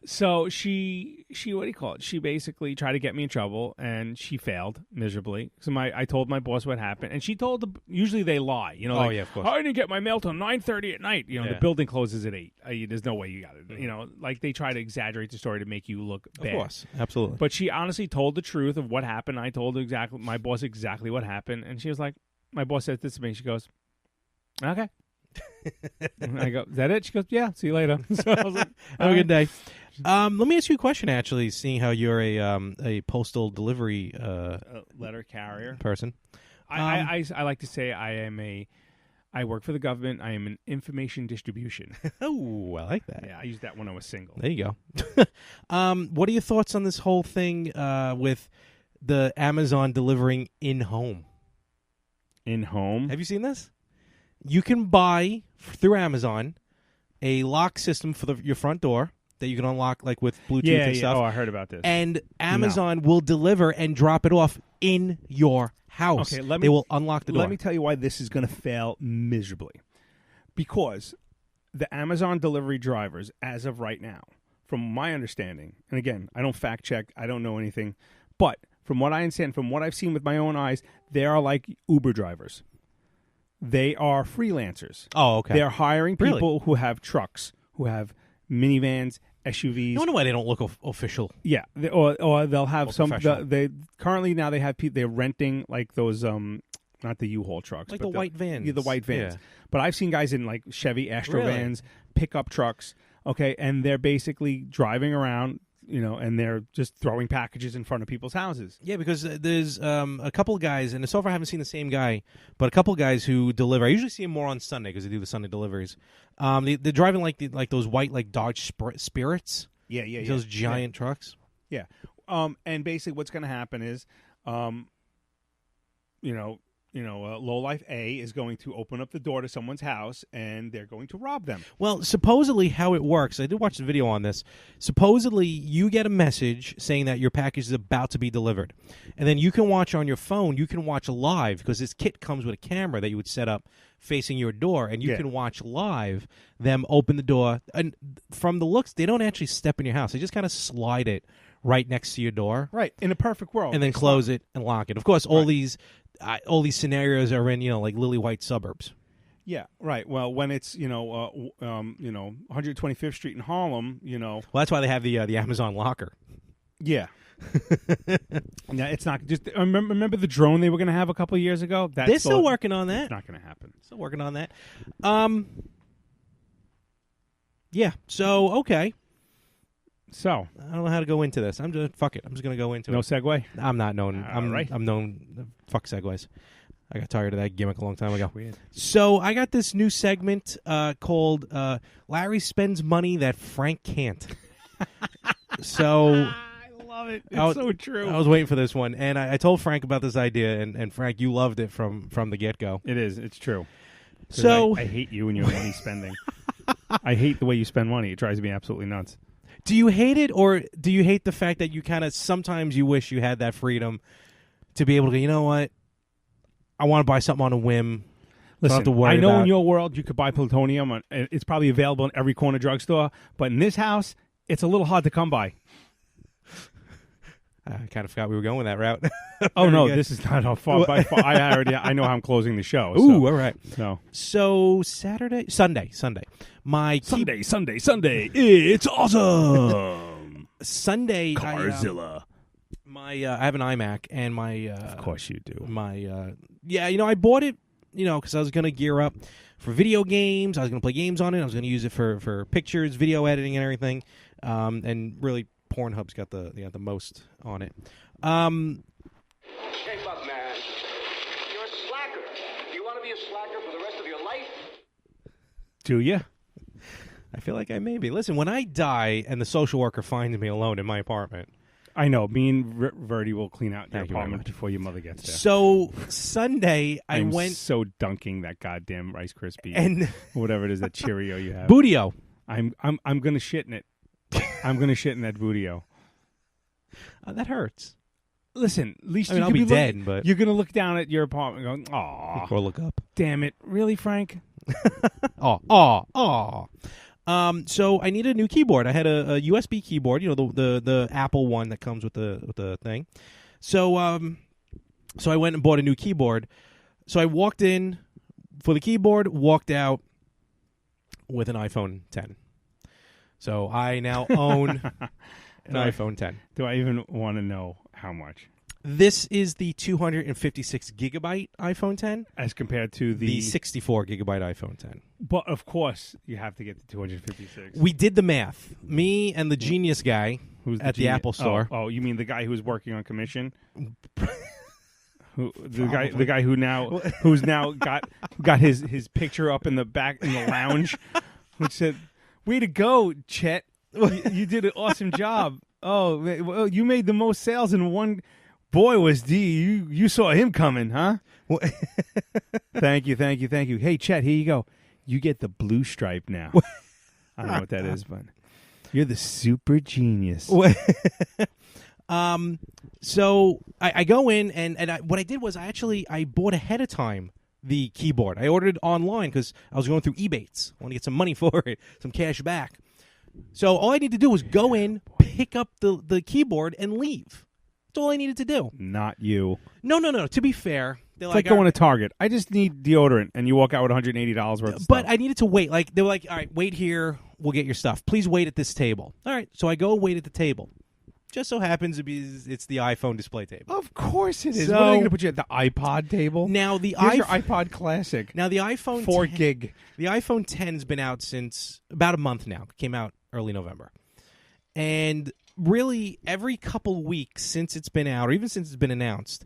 So she what do you call it? She basically tried to get me in trouble, and she failed miserably. So I told my boss what happened, and she told usually they lie. Like, of course. "I didn't get my mail till 9:30 at night." The building closes at 8. There's no way you got it. Like they try to exaggerate the story to make you look bad. Of course, absolutely. But she honestly told the truth of what happened. I told my boss exactly what happened, and she was like, my boss said this to me. She goes, "Okay." I go, "Is that it?" She goes, "Yeah, see you later." So I was like, have a good day. Let me ask you a question, actually, seeing how you're a postal delivery letter carrier person. I like to say I am I work for the government. I am in information distribution. Oh, I like that. Yeah, I used that when I was single. There you go. What are your thoughts on this whole thing with the Amazon delivering in-home? In-home? Have you seen this? You can buy, through Amazon, a lock system for your front door that you can unlock like with Bluetooth and stuff. Oh, I heard about this. And Amazon will deliver and drop it off in your house. Okay, they will unlock the door. Let me tell you why this is going to fail miserably. Because the Amazon delivery drivers, as of right now, from my understanding, and again, I don't fact check, I don't know anything, but from what I understand, from what I've seen with my own eyes, they are like Uber drivers. They are freelancers. Oh, okay. They're hiring people who have trucks, who have minivans, SUVs. I wonder why they don't look official. Yeah, or they'll have Or some. professional. They currently now they have people. They're renting like those not the U-Haul trucks, Like but the white vans. Yeah, the white vans. Yeah. But I've seen guys in like Chevy Astro Really? vans, pickup trucks. Okay, and they're basically driving around, and they're just throwing packages in front of people's houses. Yeah, because there's a couple of guys, and so far I haven't seen the same guy, but a couple of guys who deliver. I usually see them more on Sunday because they do the Sunday deliveries. They're driving like those white like Dodge Spirits. Yeah. Those giant trucks. Yeah. And basically what's going to happen is, lowlife A is going to open up the door to someone's house, and they're going to rob them. Well, supposedly how it works, I did watch the video on this. Supposedly you get a message saying that your package is about to be delivered. And then you can watch on your phone, you can watch live, because this kit comes with a camera that you would set up facing your door, and you can watch live them open the door. And from the looks, they don't actually step in your house. They just kind of slide it right next to your door. Right. In a perfect world. And then close it and lock it. Of course, all these scenarios are in, like lily white suburbs. Yeah, right. Well, when it's 125th Street in Harlem, Well, that's why they have the Amazon locker. Yeah. Yeah, it's not just. Remember the drone they were going to have a couple of years ago? They're still working on that. It's not going to happen. Still working on that. Yeah. So okay. So I don't know how to go into this. I'm just fuck it. I'm just gonna go into no it. segue. I'm not known. Right. I'm known. Fuck segues. I got tired of that gimmick a long time ago. Weird. So I got this new segment called Larry Spends Money That Frank Can't. So I love it. It's so true. I was waiting for this one, and I told Frank about this idea, and Frank, you loved it from the get-go. It is. It's true. 'Cause So I hate you and your money spending. I hate the way you spend money. It drives me absolutely nuts. do you hate it, or do you hate the fact that you kind of sometimes you wish you had that freedom to be able to go, you know what? I want to buy something on a whim. Listen, don't have to worry I know about in your world you could buy plutonium. It's probably available in every corner drugstore. But in this house, it's a little hard to come by. I kind of forgot we were going that route. Oh, no, good. this is not how far. By far. I know how I'm closing the show. Ooh, all right. So Sunday. My Sunday. It's awesome. Sunday. Carzilla. I have an iMac, and my Of course you do. I bought it, because I was going to gear up for video games. I was going to play games on it. I was going to use it for pictures, video editing, and everything. And really, Pornhub's got the most on it. Hey, Buck, man. You're a slacker. Do you want to be a slacker for the rest of your life? Do you? I feel like I may be. Listen, when I die and the social worker finds me alone in my apartment. I know. Me and Verdi will clean out your Thank you very apartment much. befing your mother gets there. So Sunday, I I'm went so dunking that goddamn Rice Krispie and whatever it is, that Cheerio you have. Bootio. I'm gonna shit in it. I'm gonna shit in that Bootio. That hurts. Listen, at least I mean, you I'll could be dead, but you're gonna look down at your apartment and go, "Aw, or look up. damn it, really, Frank?" So I needed a new keyboard. I had a USB keyboard, the Apple one that comes with the thing. So I went and bought a new keyboard. So I walked in for the keyboard, walked out with an iPhone 10. So I now own an iPhone 10. Do I even want to know how much? This is the 256 gigabyte iPhone 10 As compared to the 64 gigabyte iPhone 10. But of course, you have to get the 256. We did the math. Me and the genius guy Who's at the genius? Apple Store. Oh, you mean the guy who's working on commission? The guy who's now got his picture up in the back in the lounge, which said, "Way to go, Chet! You did an awesome job. Oh, well, you made the most sales in one. Boy, was D. You saw him coming, huh? Thank you. Hey, Chet, here you go. You get the blue stripe now. I don't know what that is, but you're the super genius." So I go in, and what I did was I bought ahead of time the keyboard. I ordered it online because I was going through Ebates. I want to get some money for it, some cash back. So all I need to do was go in, pick up the keyboard, and leave. That's all I needed to do. Not you. No. To be fair, they're It's like going to Target. I just need deodorant, and you walk out with $180 worth of stuff. But I needed to wait. Like they were like, all right, wait here. We'll get your stuff. Please wait at this table. All right. So I go wait at the table. Just so happens to be it's the iPhone display table. Of course it is. So, what are they going to put you at the iPod table? Now Here's your iPod Classic. Now the iPhone 4 gig. The iPhone 10's been out since about a month now. It came out early November. And really every couple weeks since it's been out, or even since it's been announced,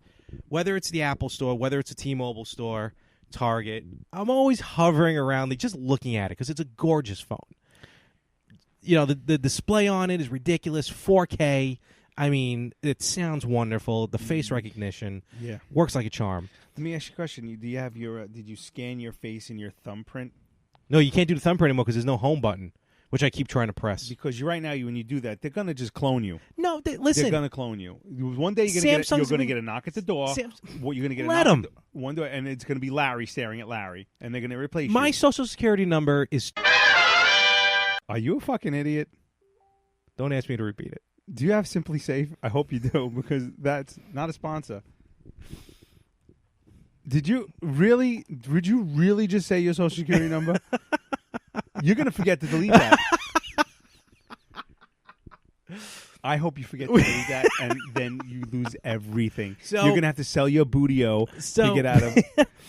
whether it's the Apple Store, whether it's a T-Mobile store, Target, I'm always hovering around, just looking at it because it's a gorgeous phone. You know, the display on it is ridiculous, 4K. I mean, it sounds wonderful. The face recognition works like a charm. Let me ask you a question. Do you have your? Did you scan your face in your thumbprint? No, you can't do the thumbprint anymore because there's no home button, which I keep trying to press. Because right now, when you do that, they're going to just clone you. No, listen. They're going to clone you. One day you're going to get a knock at the door. You're going to get Let them. One door, and it's going to be Larry staring at Larry, and they're going to replace you. My social security number is... Are you a fucking idiot? Don't ask me to repeat it. Do you have Simply Safe? I hope you do, because that's not a sponsor. Did you really just say your social security number? You're going to forget to delete that. I hope you forget to delete that, and then you lose everything. So, you're going to have to sell your bootio to get out of...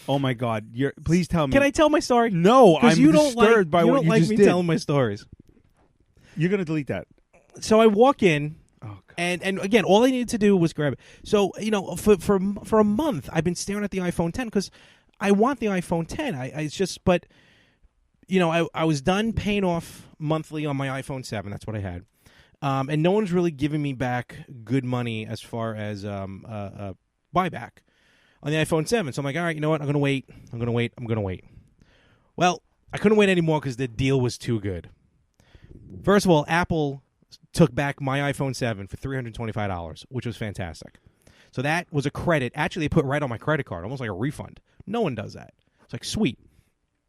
Oh, my God. Please tell me. Can I tell my story? No, I'm disturbed by what you just did. You don't like me telling my stories. You're going to delete that. So I walk in, and again, all I needed to do was grab it. So, you know, for a month, I've been staring at the iPhone 10 because I want the iPhone 10. But, you know, I was done paying off monthly on my iPhone 7. That's what I had. And no one's really giving me back good money as far as buyback on the iPhone 7. So I'm like, all right, you know what? I'm going to wait. Well, I couldn't wait anymore because the deal was too good. First of all, Apple took back my iPhone 7 for $325, which was fantastic. So that was a credit. Actually, they put right on my credit card, almost like a refund. No one does that. It's like, sweet.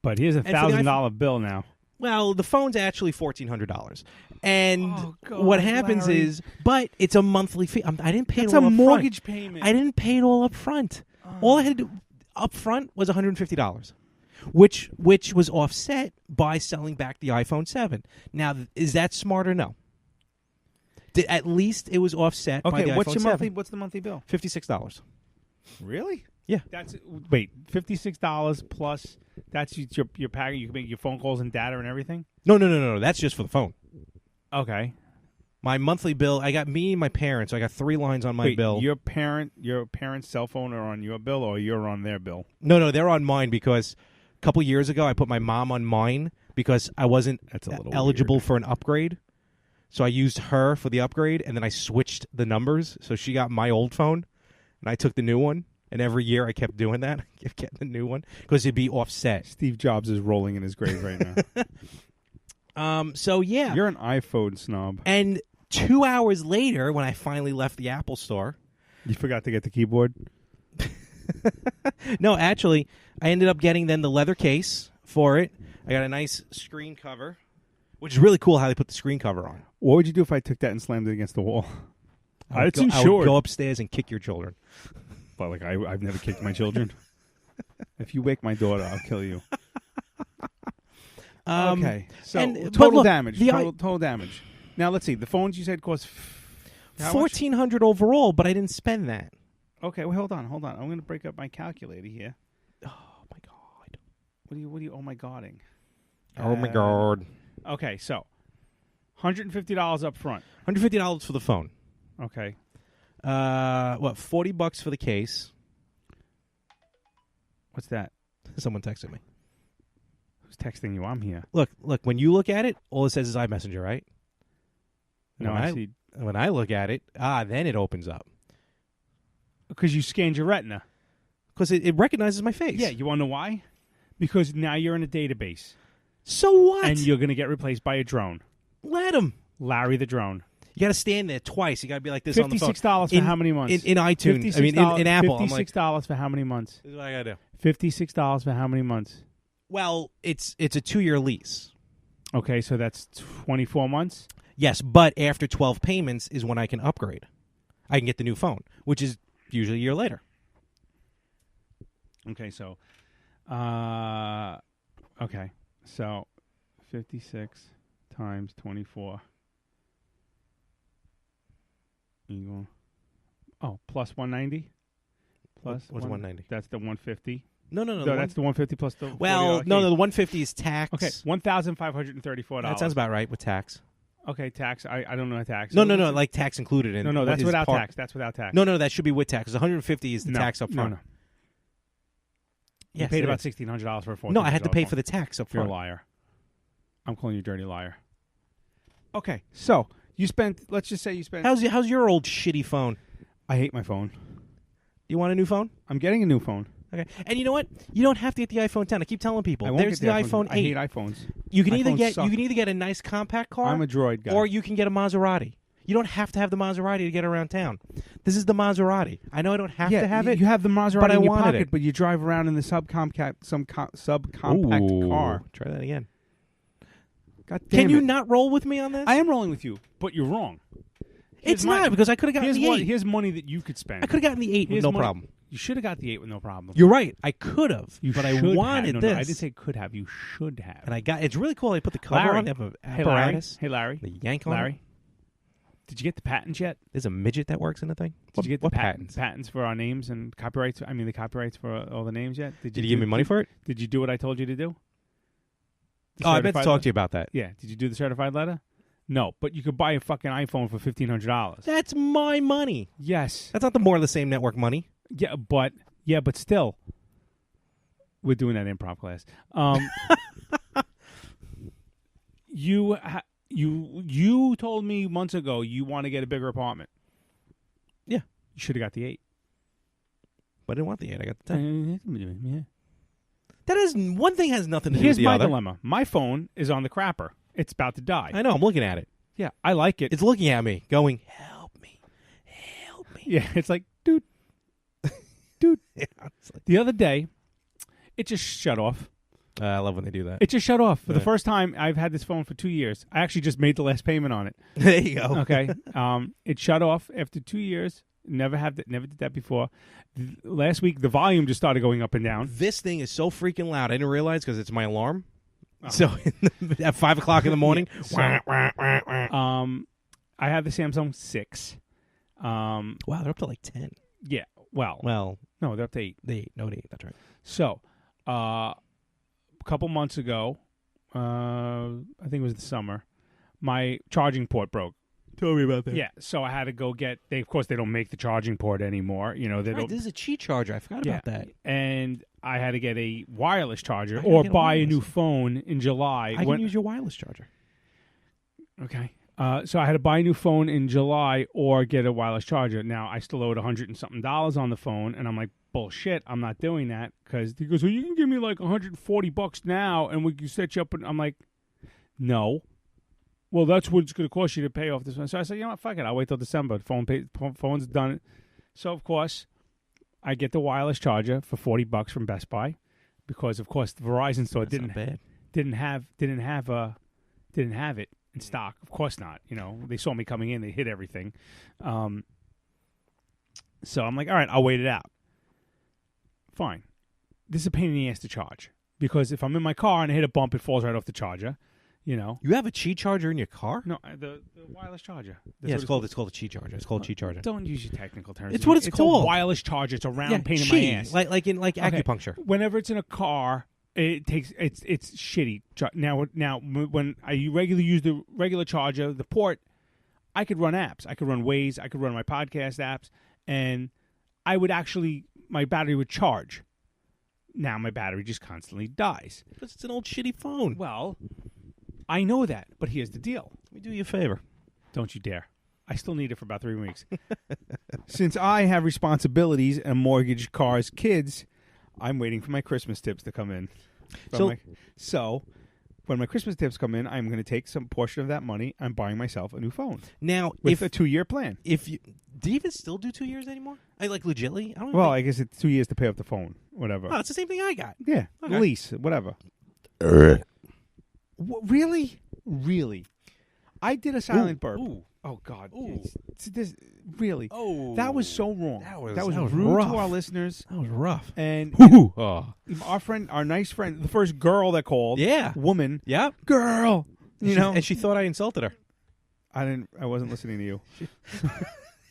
But here's $1,000 bill now. Well, the phone's actually $1,400. And what happens is, but it's a monthly fee. I didn't pay it all up front. That's a mortgage payment. I didn't pay it all up front. All I had to do up front was $150, which was offset by selling back the iPhone 7. Now, is that smart or no? At least it was offset by the iPhone 7. What's the monthly bill? $56. Really? Yeah. Wait, $56 plus that's your package. You can make your phone calls and data and everything? No. That's just for the phone. Okay. My monthly bill, I got me and my parents. So I got 3 lines on my bill. Your parents' cell phone are on your bill or you're on their bill? No, they're on mine because a couple years ago I put my mom on mine because I wasn't eligible for an upgrade. So I used her for the upgrade, and then I switched the numbers. So she got my old phone, and I took the new one. And every year I kept doing that. I kept getting the new one because it'd be offset. Steve Jobs is rolling in his grave right now. So, yeah. You're an iPhone snob. And 2 hours later, when I finally left the Apple store. You forgot to get the keyboard? No, actually, I ended up getting then the leather case for it. I got a nice screen cover, which is really cool how they put the screen cover on. What would you do if I took that and slammed it against the wall? I would go upstairs and kick your children. But like I've never kicked my children. If you wake my daughter, I'll kill you. Okay, so total damage. Total damage. Now let's see. The phones you said cost $1,400 overall, but I didn't spend that. Okay, well hold on. I'm going to break up my calculator here. Oh my god! What are you? Oh my godding! Oh my god! Okay, so $150 up front. $150 for the phone. Okay. $40 for the case. What's that? Someone texted me. Who's texting you? I'm here. Look. When you look at it, all it says is iMessenger, right? No, When I see. When I look at it, then it opens up Because you scanned your retina. because it recognizes my face. Yeah, you want to know why? Because now you're in a database. So what? And you're going to get replaced by a drone. Let him. Larry the drone. You got to stand there twice. You got to be like this on the phone. $56 for how many months? In iTunes. I mean, in Apple. I'm like, $56 for how many months? this is what I got to do. $56 for how many months? Well, it's a 2-year lease. Okay, so that's 24 months? Yes, but after 12 payments is when I can upgrade. I can get the new phone, which is usually a year later. Okay, so, so 56 times 24 equal. Oh, plus 190. Plus What's 190? That's the 150. No. That's the 150 plus the. Well, $40 no, fee. the 150 is tax. Okay, $1,534. That sounds about right with tax. Okay, tax. I don't know tax. No, like tax included in. No, that's is without part- tax. That's without tax. No, that should be with tax. 'Cause 150 is the tax up front. No. Yes, You paid it about is. $1,600 for a phone. No, I had to pay for the tax up You're a front. liar. I'm calling you a dirty liar. Okay, so you spent. Let's just say you spent. How's your old shitty phone? I hate my phone. You want a new phone? I'm getting a new phone. Okay. And you know what? You don't have to get the iPhone 10. I keep telling people. I won't There's get the iPhone 8. I hate iPhones. You can either iPhones suck. get a nice compact car. I'm a Droid guy. Or you can get a Maserati. You don't have to have the Maserati to get around town. This is the Maserati. I know I don't have to have it. You have the Maserati but I in your wanted pocket, it. but you drive around in the subcompact Ooh. car. Try that again. God damn Can you it. not roll with me on this? I am rolling with you, but you're wrong. It's not because I could have gotten the 8. Here's money that you could spend. I could have gotten the 8 with Here's no money- problem. You should have got the 8 with no problem. You're right. I could have, You but I should wanted have. this. No, I didn't say could have. You should have. And I got. It's really cool. I put the cover Larry. on. They have an Hey, Larry. apparatus. Hey, Larry. The yank on Larry. it. Did you get the patents yet? There's a midget that works in the thing. Did you get the what patents? patents for our names and copyrights? I mean, the copyrights for all the names yet? Did you give me money for it? Did you do what I told you to do? The Oh, I meant to certified talk to you about that. Yeah. Did you do the certified letter? No, but you could buy a fucking iPhone for $1,500. That's my money. Yes. That's not the more of the same network money. Yeah, but still, we're doing that improv class. You told me months ago you want to get a bigger apartment. Yeah. You should have got the 8. But I didn't want the 8. I got the 10. Yeah. That is one thing has nothing to do Here's with the my other. dilemma. My phone is on the crapper. It's about to die. I know. I'm looking at it. Yeah, I like it. It's looking at me, going, "Help me, help me." Yeah, it's like, dude. Yeah, it's like- The other day, it just shut off. I love when they do that. It just shut off. For the Yeah. first time, I've had this phone for 2 years. I actually just made the last payment on it. There you go. Okay. It shut off after 2 years. Never did that before. Last week, the volume just started going up and down. This thing is so freaking loud. I didn't realize because it's my alarm. So at 5 o'clock in the morning, Yeah, I have the Samsung 6. wow, they're up to like 10. Yeah. Well, Well, no, they're up to 8. the 8. That's right. So, a couple months ago, I think it was the summer, my charging port broke. Tell me about that. Yeah, so I had to go get. Of course, they don't make the charging port anymore. You know, they Right, don't. this is a Qi charger. I forgot about that. And I had to get a wireless charger I gotta or get a buy a wireless. new phone in July. I can use your wireless charger. Okay. So I had to buy a new phone in July or get a wireless charger. Now I still owed $100 and something on the phone, and I'm like, bullshit, I'm not doing that because he goes, well, you can give me like $140 now, and we can set you up. And I'm like, no. Well, that's what it's going to cost you to pay off this one. So I said, you know what, fuck it, I'll wait till December. Phone's done. So of course, I get the wireless charger for $40 from Best Buy because of course the Verizon store That's not bad. didn't have it in stock. Of course not. You know, they saw me coming in, they hit everything. So I'm like, all right, I'll wait it out. Fine. This is a pain in the ass to charge because if I'm in my car and I hit a bump, it falls right off the charger. You know. You have a Qi charger in your car? No, the wireless charger. That's Yeah, what it's called a Qi charger. It's called Qi charger. Don't use your technical terms. It's what it's called. A wireless charger. It's a round Yeah, pain in Qi, my ass. like in Okay. acupuncture. Whenever it's in a car, it's shitty. Now when I regularly use the regular charger, the port, I could run apps. I could run Waze. I could run my podcast apps, and I would actually my battery would charge. now my battery just constantly dies. Because it's an old shitty phone. Well, I know that, but here's the deal. Let me do you a favor. Don't you dare. I still need it for about 3 weeks. Since I have responsibilities and mortgage, cars, kids, I'm waiting for my Christmas tips to come in. So when my Christmas tips come in, I'm going to take some portion of that money. I'm buying myself a new phone. Now, with a 2-year plan. Do you even still do 2 years anymore? Legitimately? I guess it's 2 years to pay off the phone. Whatever. Oh, it's the same thing I got. Yeah. Okay. Lease. Whatever. Really? Really? I did a silent burp. Ooh. Oh, God. Ooh. Really? Oh. That was so wrong. That was rude rough. to our listeners. That was rough. And our nice friend, the first girl that called. Yeah. Woman. Yep. Girl. And she thought I insulted her. I wasn't listening to you.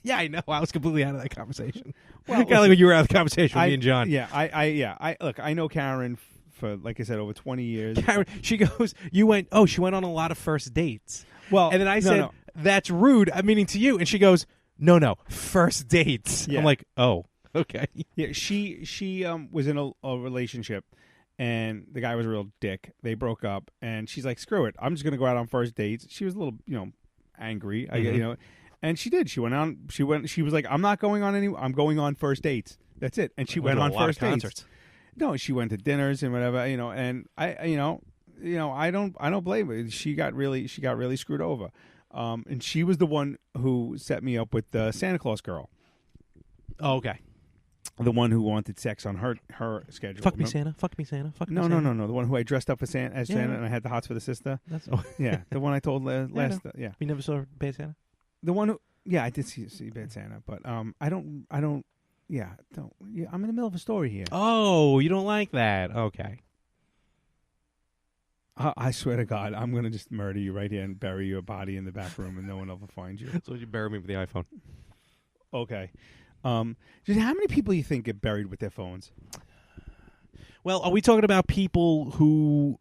Yeah, I know. I was completely out of that conversation. Well, kind of like when you were out of the conversation with me and John. Yeah, I know Karen for, like I said, over 20 years. Karen, she goes, she went on a lot of first dates. Well, and then I said, that's rude. I'm meaning to you. And she goes, no, first dates. Yeah. I'm like, oh, okay. Yeah, she was in a relationship, and the guy was a real dick. They broke up, and she's like, screw it. I'm just going to go out on first dates. She was a little, angry. And she did. She went on. She was like, I'm not going on any. I'm going on first dates. That's it. And she went on first dates. Concerts. No, she went to dinners and whatever. And I don't blame her. She got really screwed over. And she was the one who set me up with the Santa Claus girl. Oh, okay. The one who wanted sex on her schedule. Fuck me, Santa. Fuck me, Santa. Fuck me, No. Santa. The one who I dressed up as Santa, and I had the hots for the sister. That's Yeah, the one I told last. You never saw Bad Santa? The one who. Yeah, I did see Bad Santa, but I don't. Yeah, don't. Yeah, I'm in the middle of a story here. Oh, you don't like that? Okay. I swear to God, I'm gonna just murder you right here and bury your body in the back room, and no one will ever find you. So you bury me with the iPhone. Okay. Just how many people you think get buried with their phones? Well, are we talking about people who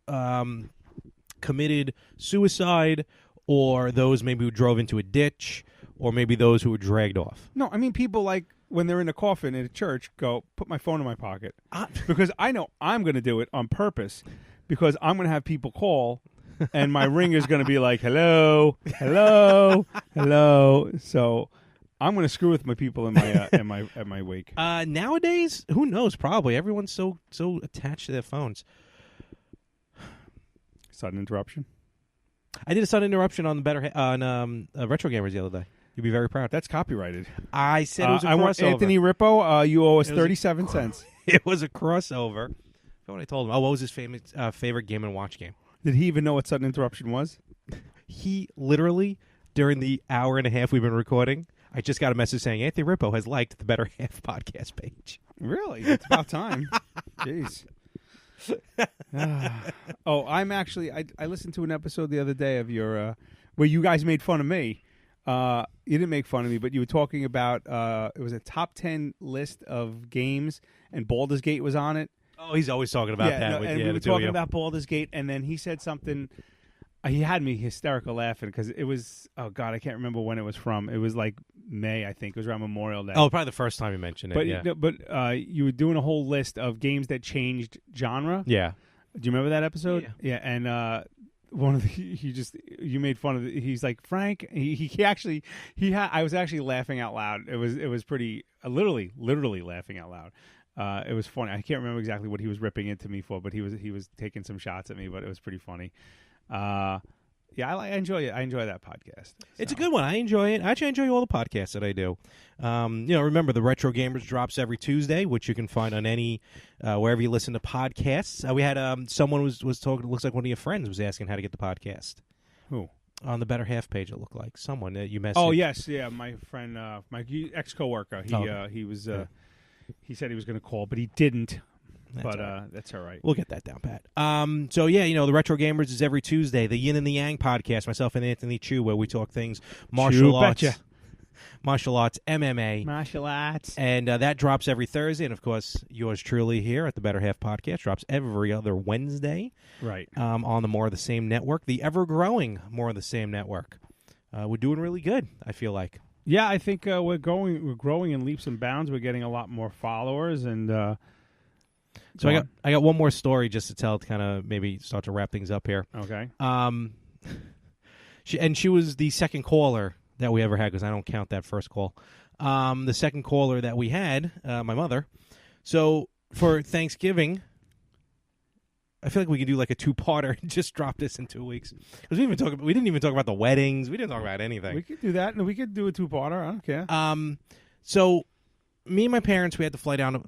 committed suicide, or those maybe who drove into a ditch, or maybe those who were dragged off? No, I mean people like when they're in a coffin at a church, go put my phone in my pocket because I know I'm going to do it on purpose because I'm going to have people call. And my ringer's going to be like, hello, hello, hello. So I'm going to screw with my people in my at my wake. Nowadays, who knows? Probably everyone's so attached to their phones. Sudden interruption. I did a sudden interruption on Retro Gamers the other day. You'd be very proud. That's copyrighted. I said it was a crossover. I want Anthony Rippo. You owe us 37 cents. It was a crossover. What I told him. Oh, what was his favorite Game & Watch game? Did he even know what sudden interruption was? He literally, during the hour and a half we've been recording, I just got a message saying Anthony Rippo has liked the Better Half podcast page. Really? It's about time. Jeez. I'm actually. I listened to an episode the other day of your where you guys made fun of me. You didn't make fun of me, but you were talking about it was a top 10 list of games, and Baldur's Gate was on it. Oh, he's always talking about that. No, and we were talking about Baldur's Gate, and then he said something. He had me hysterical laughing because it was. Oh God, I can't remember when it was from. It was like May, I think. It was around Memorial Day. Oh, probably the first time you mentioned it. But yeah. but you were doing a whole list of games that changed genre. Yeah. Do you remember that episode? Yeah. And one of the you made fun of it. He's like Frank. I was actually laughing out loud. It was pretty literally laughing out loud. It was funny. I can't remember exactly what he was ripping into me for, but he was taking some shots at me. But it was pretty funny. I enjoy it. I enjoy that podcast. It's a good one. I enjoy it. I actually enjoy all the podcasts that I do. Remember the Retro Gamers drops every Tuesday, which you can find on any wherever you listen to podcasts. We had someone was talking. It looks like one of your friends was asking how to get the podcast. Who? On the Better Half page, it looked like someone that you messaged. Oh yes, yeah, my friend, my ex coworker. He was. He said he was going to call, but he didn't. That's all right. We'll get that down, Pat. The Retro Gamers is every Tuesday. The Yin and the Yang podcast, myself and Anthony Chu, where we talk things martial arts, MMA, martial arts, and that drops every Thursday. And of course, yours truly here at the Better Half podcast drops every other Wednesday, right? On the More of the Same network, the ever growing More of the Same network. We're doing really good, I feel like. Yeah, I think we're growing in leaps and bounds. We're getting a lot more followers, and So Go I got one more story just to tell to kind of maybe start to wrap things up here. Okay. She was the second caller that we ever had because I don't count that first call. The second caller that we had, my mother. So for Thanksgiving, I feel like we could do like a 2-parter and just drop this in 2 weeks because we didn't even talk about the weddings. We didn't talk about anything. We could do that, and we could do a 2-parter. I don't care. So me and my parents, we had to fly down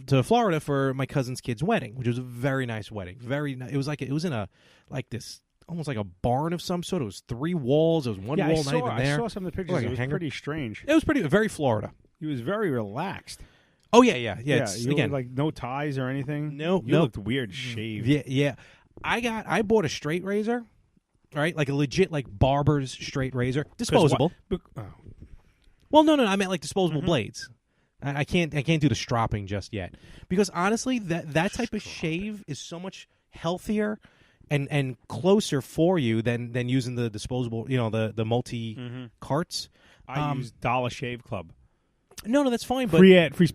to Florida for my cousin's kid's wedding, which was a very nice wedding. It was in a like this almost like a barn of some sort. It was 3 walls. There was one wall not even there. I saw some of the pictures. Like it a was hangar. pretty strange. It was very Florida. He was very relaxed. Oh yeah. It's, you again, were, like no ties or anything. No, you looked weird shaved. Yeah. I bought a straight razor, right? Like a legit like barber's straight razor, disposable. Well, no, I meant like disposable blades. I can't do the stropping just yet because honestly, that type of shave is so much healthier and closer for you than using the disposable, the multi carts. I use Dollar Shave Club. No, that's fine. But free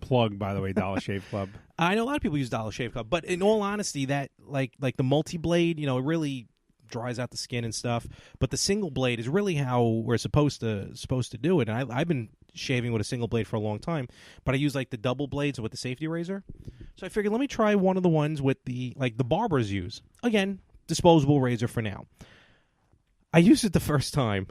plug, by the way, Dollar Shave Club. I know a lot of people use Dollar Shave Club, but in all honesty, that like the multi blade, it really dries out the skin and stuff. But the single blade is really how we're supposed to do it. And I've been shaving with a single blade for a long time, but I use like the double blades with the safety razor. So I figured let me try one of the ones with the barbers use. Again, disposable razor for now. I used it the first time.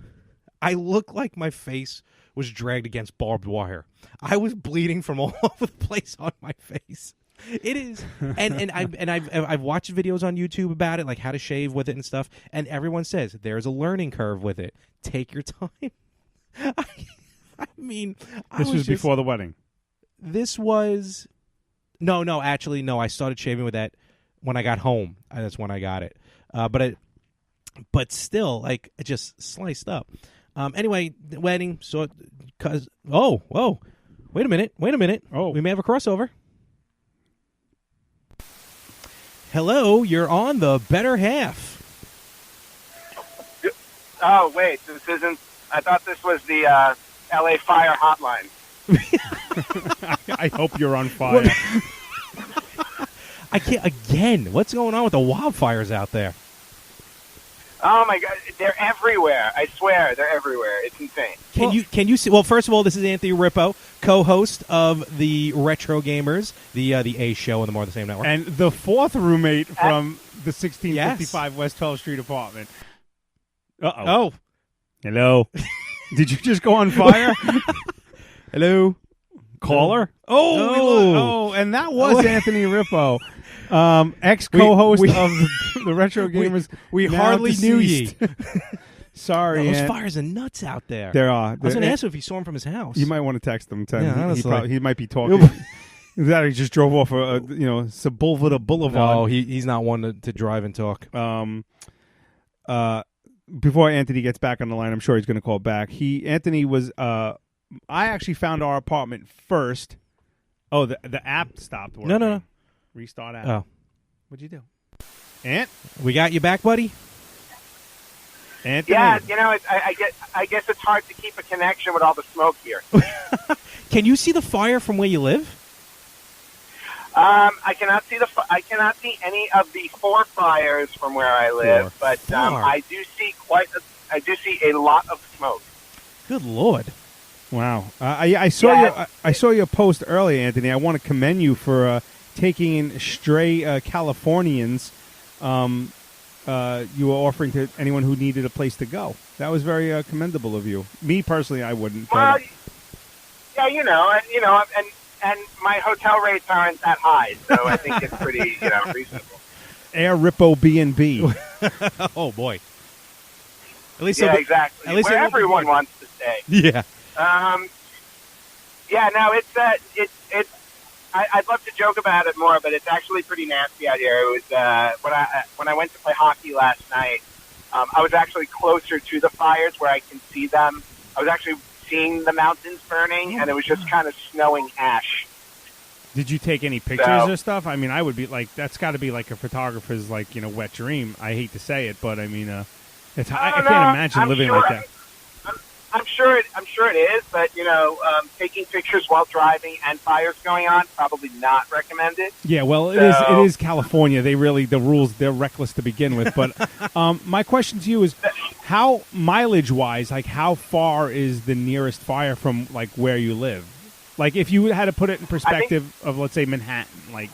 I looked like my face was dragged against barbed wire. I was bleeding from all over the place on my face. It is, and I've watched videos on YouTube about it, like how to shave with it and stuff. And everyone says there's a learning curve with it. Take your time. I mean, this was before the wedding. This was no. Actually, no. I started shaving with that when I got home. That's when I got it. But still, like it just sliced up. Anyway, the wedding. So, whoa, wait a minute. Oh, we may have a crossover. Hello, you're on the better half. Oh, wait, this isn't. I thought this was the LA Fire Hotline. I hope you're on fire. I can't. Again, what's going on with the wildfires out there? Oh my God, they're everywhere! I swear, they're everywhere. It's insane. Can you see? Well, first of all, this is Anthony Rippo, co-host of the Retro Gamers, the A show on the More of the Same Network, and the fourth roommate from the 1655 West 12th Street apartment. Oh, hello. Did you just go on fire? Hello, caller. And that was Anthony Rippo. Ex-co-host of the Retro Gamers. We hardly knew ye. Sorry, those fires are nuts out there. There are. I was going to ask him if he saw him from his house. You might want to text him. Honestly. He might be talking. That he just drove off Sepulveda Boulevard. No, he's not one to drive and talk. Before Anthony gets back on the line, I'm sure he's going to call back. Anthony was. I actually found our apartment first. Oh, the app stopped working. No. Restart app. Oh. What'd you do? Ant? We got you back, buddy? Anthony? Yeah, I guess it's hard to keep a connection with all the smoke here. Can you see the fire from where you live? I cannot see any of the 4 fires from where I live, but I do see a lot of smoke. Good Lord. Wow. I saw your post earlier, Anthony. I want to commend you for taking in stray Californians you were offering to anyone who needed a place to go. That was very commendable of you. Me personally, I wouldn't. Well, yeah, and my hotel rates aren't that high, so I think it's pretty, reasonable. Air Rippo B&B. Oh boy. At least exactly. At least where everyone wants to stay. Yeah. I'd love to joke about it more, but it's actually pretty nasty out here. It was when I went to play hockey last night. I was actually closer to the fires where I can see them. I was actually seeing the mountains burning, and it was just kind of snowing ash. Did you take any pictures or stuff? I mean, I would be like, that's got to be like a photographer's wet dream. I hate to say it, but I mean, I can't imagine living like that. I'm sure it is, but taking pictures while driving and fires going on probably not recommended. Yeah, well, it is California. They really the rules they're reckless to begin with. But my question to you is, how mileage wise, like how far is the nearest fire from like where you live? Like if you had to put it in perspective of let's say Manhattan, like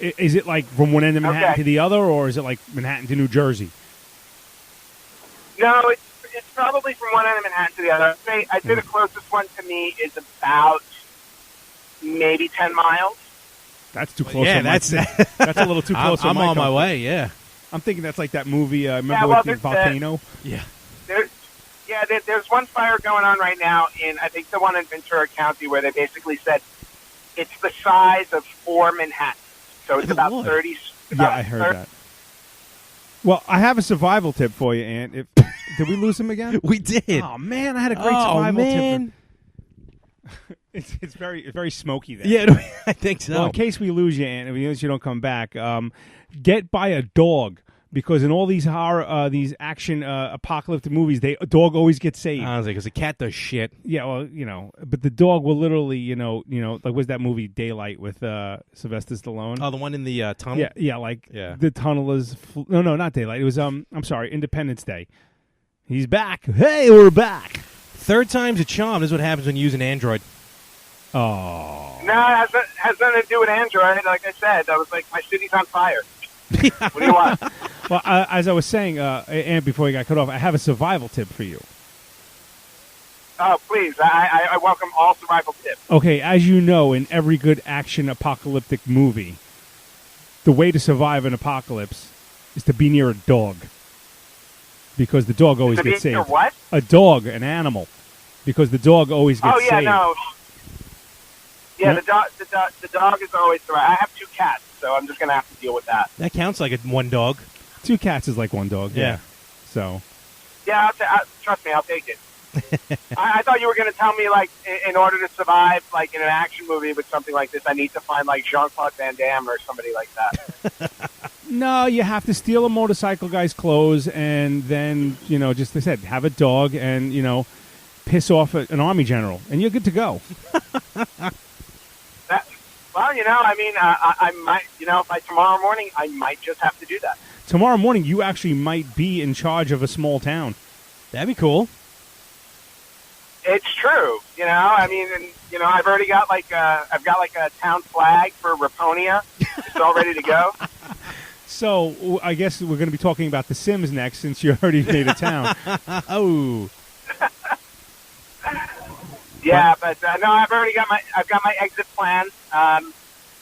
is it like from one end of Manhattan to the other, or is it like Manhattan to New Jersey? No, it's probably from one end of Manhattan to the other. I'd say the closest one to me is about maybe 10 miles. That's too close. Yeah, that's that's a little too close. I'm on my way. Yeah, I'm thinking that's like that movie. Remember with the volcano? Yeah. There's one fire going on right now in, I think, the one in Ventura County where they basically said it's the size of 4 Manhattans. So it's about 30. Yeah, I heard that. Well, I have a survival tip for you, Ant. Did we lose him again? We did. Oh man, I had a great survival man. tip. It's very smoky there. Yeah, I think so. Well, in case we lose you, Ant, in case you don't come back, get by a dog. Because in all these horror, these action apocalyptic movies, a dog always gets saved. I was like, because the cat does shit. Yeah, well, but the dog will literally, like was that movie Daylight with Sylvester Stallone? Oh, the one in the tunnel. Yeah, the tunnel is no, not Daylight. It was I'm sorry, Independence Day. He's back. Hey, we're back. Third time's a charm. This is what happens when you use an Android. Oh. No, it has nothing to do with Android. Like I said, I was like, my city's on fire. What do you want? Well, as I was saying, and before you got cut off, I have a survival tip for you. Oh, please. I welcome all survival tips. Okay, as you know, in every good action apocalyptic movie, the way to survive an apocalypse is to be near a dog. Because the dog always gets saved. Near what? A dog, an animal. Because the dog always gets saved. Oh, yeah, no. Yeah, the dog is always the right. I have 2 cats, so I'm just going to have to deal with that. That counts like one dog. 2 cats is like 1 dog. Yeah. So. Yeah, trust me, I'll take it. I thought you were going to tell me, like, in order to survive, like, in an action movie with something like this, I need to find, like, Jean-Claude Van Damme or somebody like that. No, you have to steal a motorcycle guy's clothes and then, just as I said, have a dog and, piss off an army general, and you're good to go. Well, I might, by tomorrow morning, I might just have to do that. Tomorrow morning, you actually might be in charge of a small town. That'd be cool. It's true, I've already got a town flag for Raponia. It's all ready to go. So I guess we're going to be talking about The Sims next, since you already made a town. Oh. Yeah, but no, I've got my exit plan.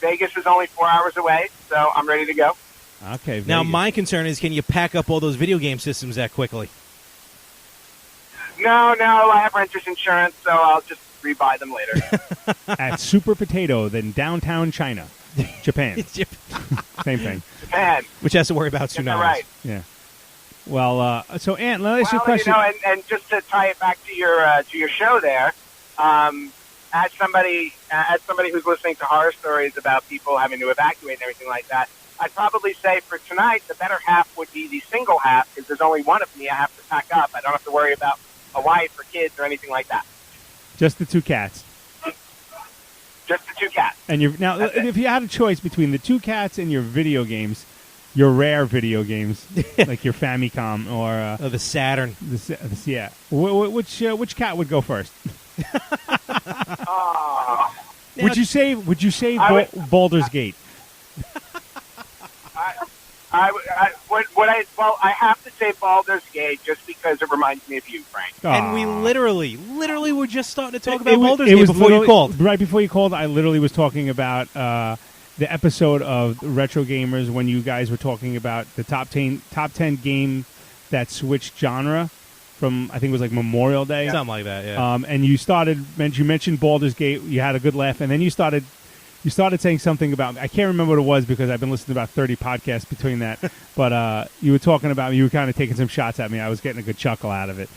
Vegas is only 4 hours away, so I'm ready to go. Okay. Now, Vegas. my concern is, can you pack up all those video game systems that quickly? No, I have renter's insurance, so I'll just rebuy them later. At Super Potato, then downtown China, Japan. Same thing. Japan. Which has to worry about tsunamis. Right. Yeah. Well, so Ant, let me ask you a question. And just to tie it back to your show there, as somebody who's listening to horror stories about people having to evacuate and everything like that, I'd probably say for tonight the better half would be the single half, because there's only one of me I have to pack up. I don't have to worry about a wife or kids or anything like that. Just the 2 cats. Just the 2 cats. And if you had a choice between the 2 cats and your video games, your rare video games, like your Famicom or the Saturn. Yeah. Which cat would go first? Would you save Baldur's Gate? I have to say Baldur's Gate just because it reminds me of you, Frank. And we literally were just starting to talk about Baldur's Gate before you called. Right before you called, I literally was talking about the episode of Retro Gamers when you guys were talking about the top 10 game that switched genre from, I think it was like Memorial Day. Something like that, yeah. And you mentioned Baldur's Gate, you had a good laugh, and then you started saying something about, I can't remember what it was because I've been listening to about 30 podcasts between that, but you were talking about, you were kind of taking some shots at me. I was getting a good chuckle out of it,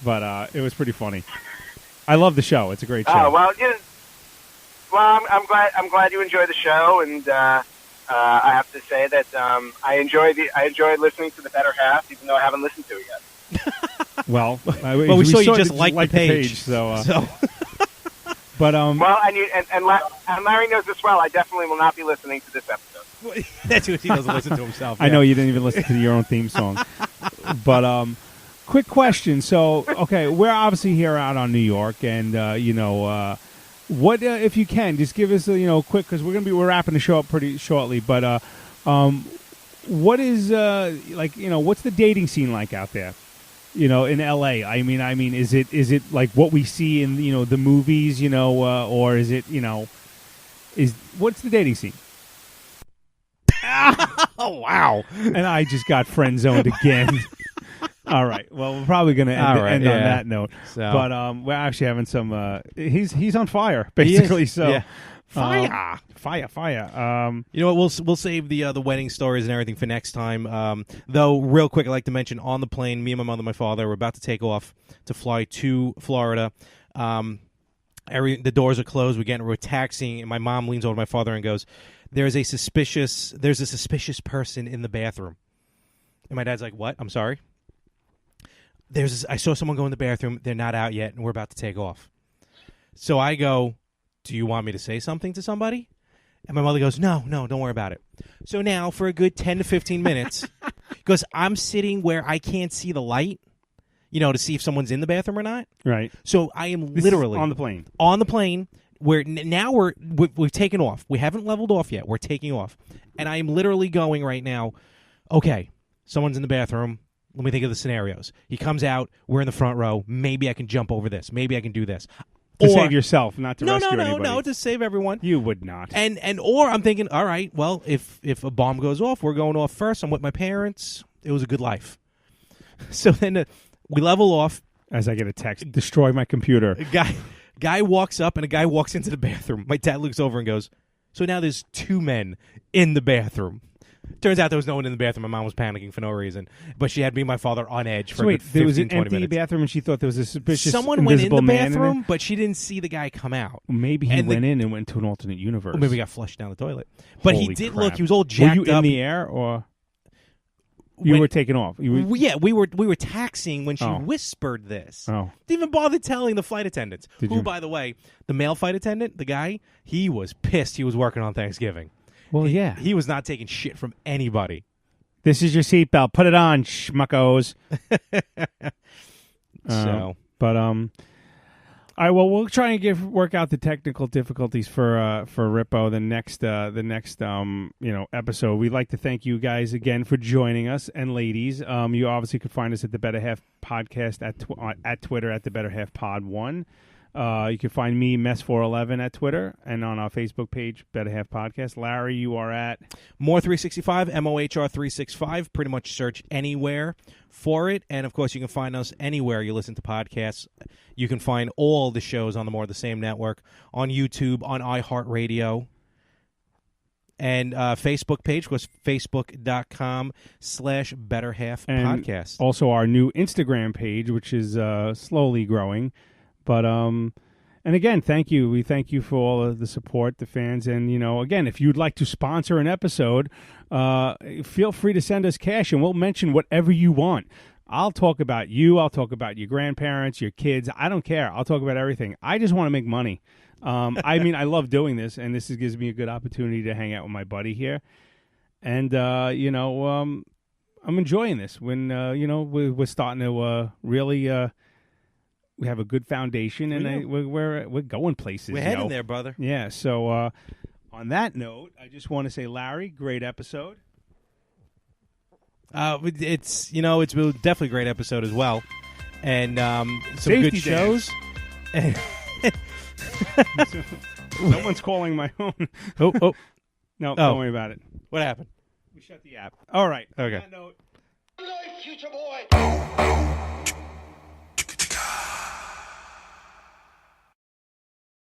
but it was pretty funny. I love the show. It's a great show. Oh, well, yeah. Well, I'm glad you enjoy the show, and I have to say that I enjoy listening to the better half, even though I haven't listened to it yet. Well, we saw you just that like the page. So. But Well, and Larry knows this well. I definitely will not be listening to this episode. That's what he doesn't listen to himself. I know you didn't even listen to your own theme song. But quick question. So, okay, we're obviously here out on New York, and what if you can just give us quick, because we're wrapping the show up pretty shortly. But what is what's the dating scene like out there? In LA. I mean, is it like what we see in the movies? Or is it what's the dating scene? Oh wow! And I just got friend zoned again. All right. Well, we're probably going to end on that note. So. But we're actually having some. He's on fire basically. So. Yeah. Fire. You know what? We'll save the wedding stories and everything for next time. Though, real quick, I'd like to mention on the plane, me and my mother and my father were about to take off to fly to Florida. The doors are closed. We're taxiing, and my mom leans over to my father and goes, There's a suspicious person in the bathroom." And my dad's like, "What? I'm sorry." I saw someone go in the bathroom. They're not out yet, and we're about to take off. So I go, "Do you want me to say something to somebody?" And my mother goes, No, don't worry about it. So now for a good 10 to 15 minutes, because I'm sitting where I can't see the light, to see if someone's in the bathroom or not. Right. So I am This literally is on the plane. On the plane, where now we've taken off. We haven't leveled off yet. We're taking off. And I am literally going right now, okay, someone's in the bathroom. Let me think of the scenarios. He comes out. We're in the front row. Maybe I can jump over this. Maybe I can do this. To save yourself, not to rescue anybody. No, to save everyone. You would not. Or I'm thinking, all right, well, if a bomb goes off, we're going off first. I'm with my parents. It was a good life. So then we level off. As I get a text, destroy my computer. A guy walks up and a guy walks into the bathroom. My dad looks over and goes, so now there's two men in the bathroom. Turns out there was no one in the bathroom. My mom was panicking for no reason. But she had me and my father on edge for wait, 15, there was an 20 empty minutes. bathroom and she thought there was a suspicious Someone went in the man bathroom, in but she didn't see the guy come out. Maybe he went in and went to an alternate universe. Or maybe he got flushed down the toilet. But Holy he did crap. look. He was all jacked up. Were you up. in the air or you were taking off? We were taxiing when she whispered this. Oh. Didn't even bother telling the flight attendants. Did who, you? by the way, the male flight attendant, the guy, he was pissed. He was working on Thanksgiving. Well, yeah. He was not taking shit from anybody. This is your seatbelt. Put it on, schmuckos. All right. Well, we'll try and work out the technical difficulties for Rippo the next episode. We'd like to thank you guys again for joining us, and ladies. You obviously could find us at the Better Half Podcast at Twitter at the Better Half Pod 1. You can find me, Mess411, at Twitter, and on our Facebook page, Better Half Podcast. Larry, you are at More365, MOHR365. Pretty much search anywhere for it. And, of course, you can find us anywhere you listen to podcasts. You can find all the shows on the More of the Same network, on YouTube, on iHeartRadio, and Facebook page was facebook.com/BetterHalfPodcast. Also our new Instagram page, which is slowly growing. But and again, thank you. We thank you for all of the support, the fans, and again, if you'd like to sponsor an episode, feel free to send us cash, and we'll mention whatever you want. I'll talk about you. I'll talk about your grandparents, your kids. I don't care. I'll talk about everything. I just want to make money. I mean, I love doing this, and this gives me a good opportunity to hang out with my buddy here, and I'm enjoying this. When we're starting to really. We have a good foundation, and we're going places. We're heading there, brother. Yeah. So, on that note, I just want to say, Larry, great episode. It's definitely a great episode as well, and some Safety good shows. Someone's calling my phone. Oh. No, don't worry about it. What happened? We shut the app. All right. Okay. On that note. Good night, future boy.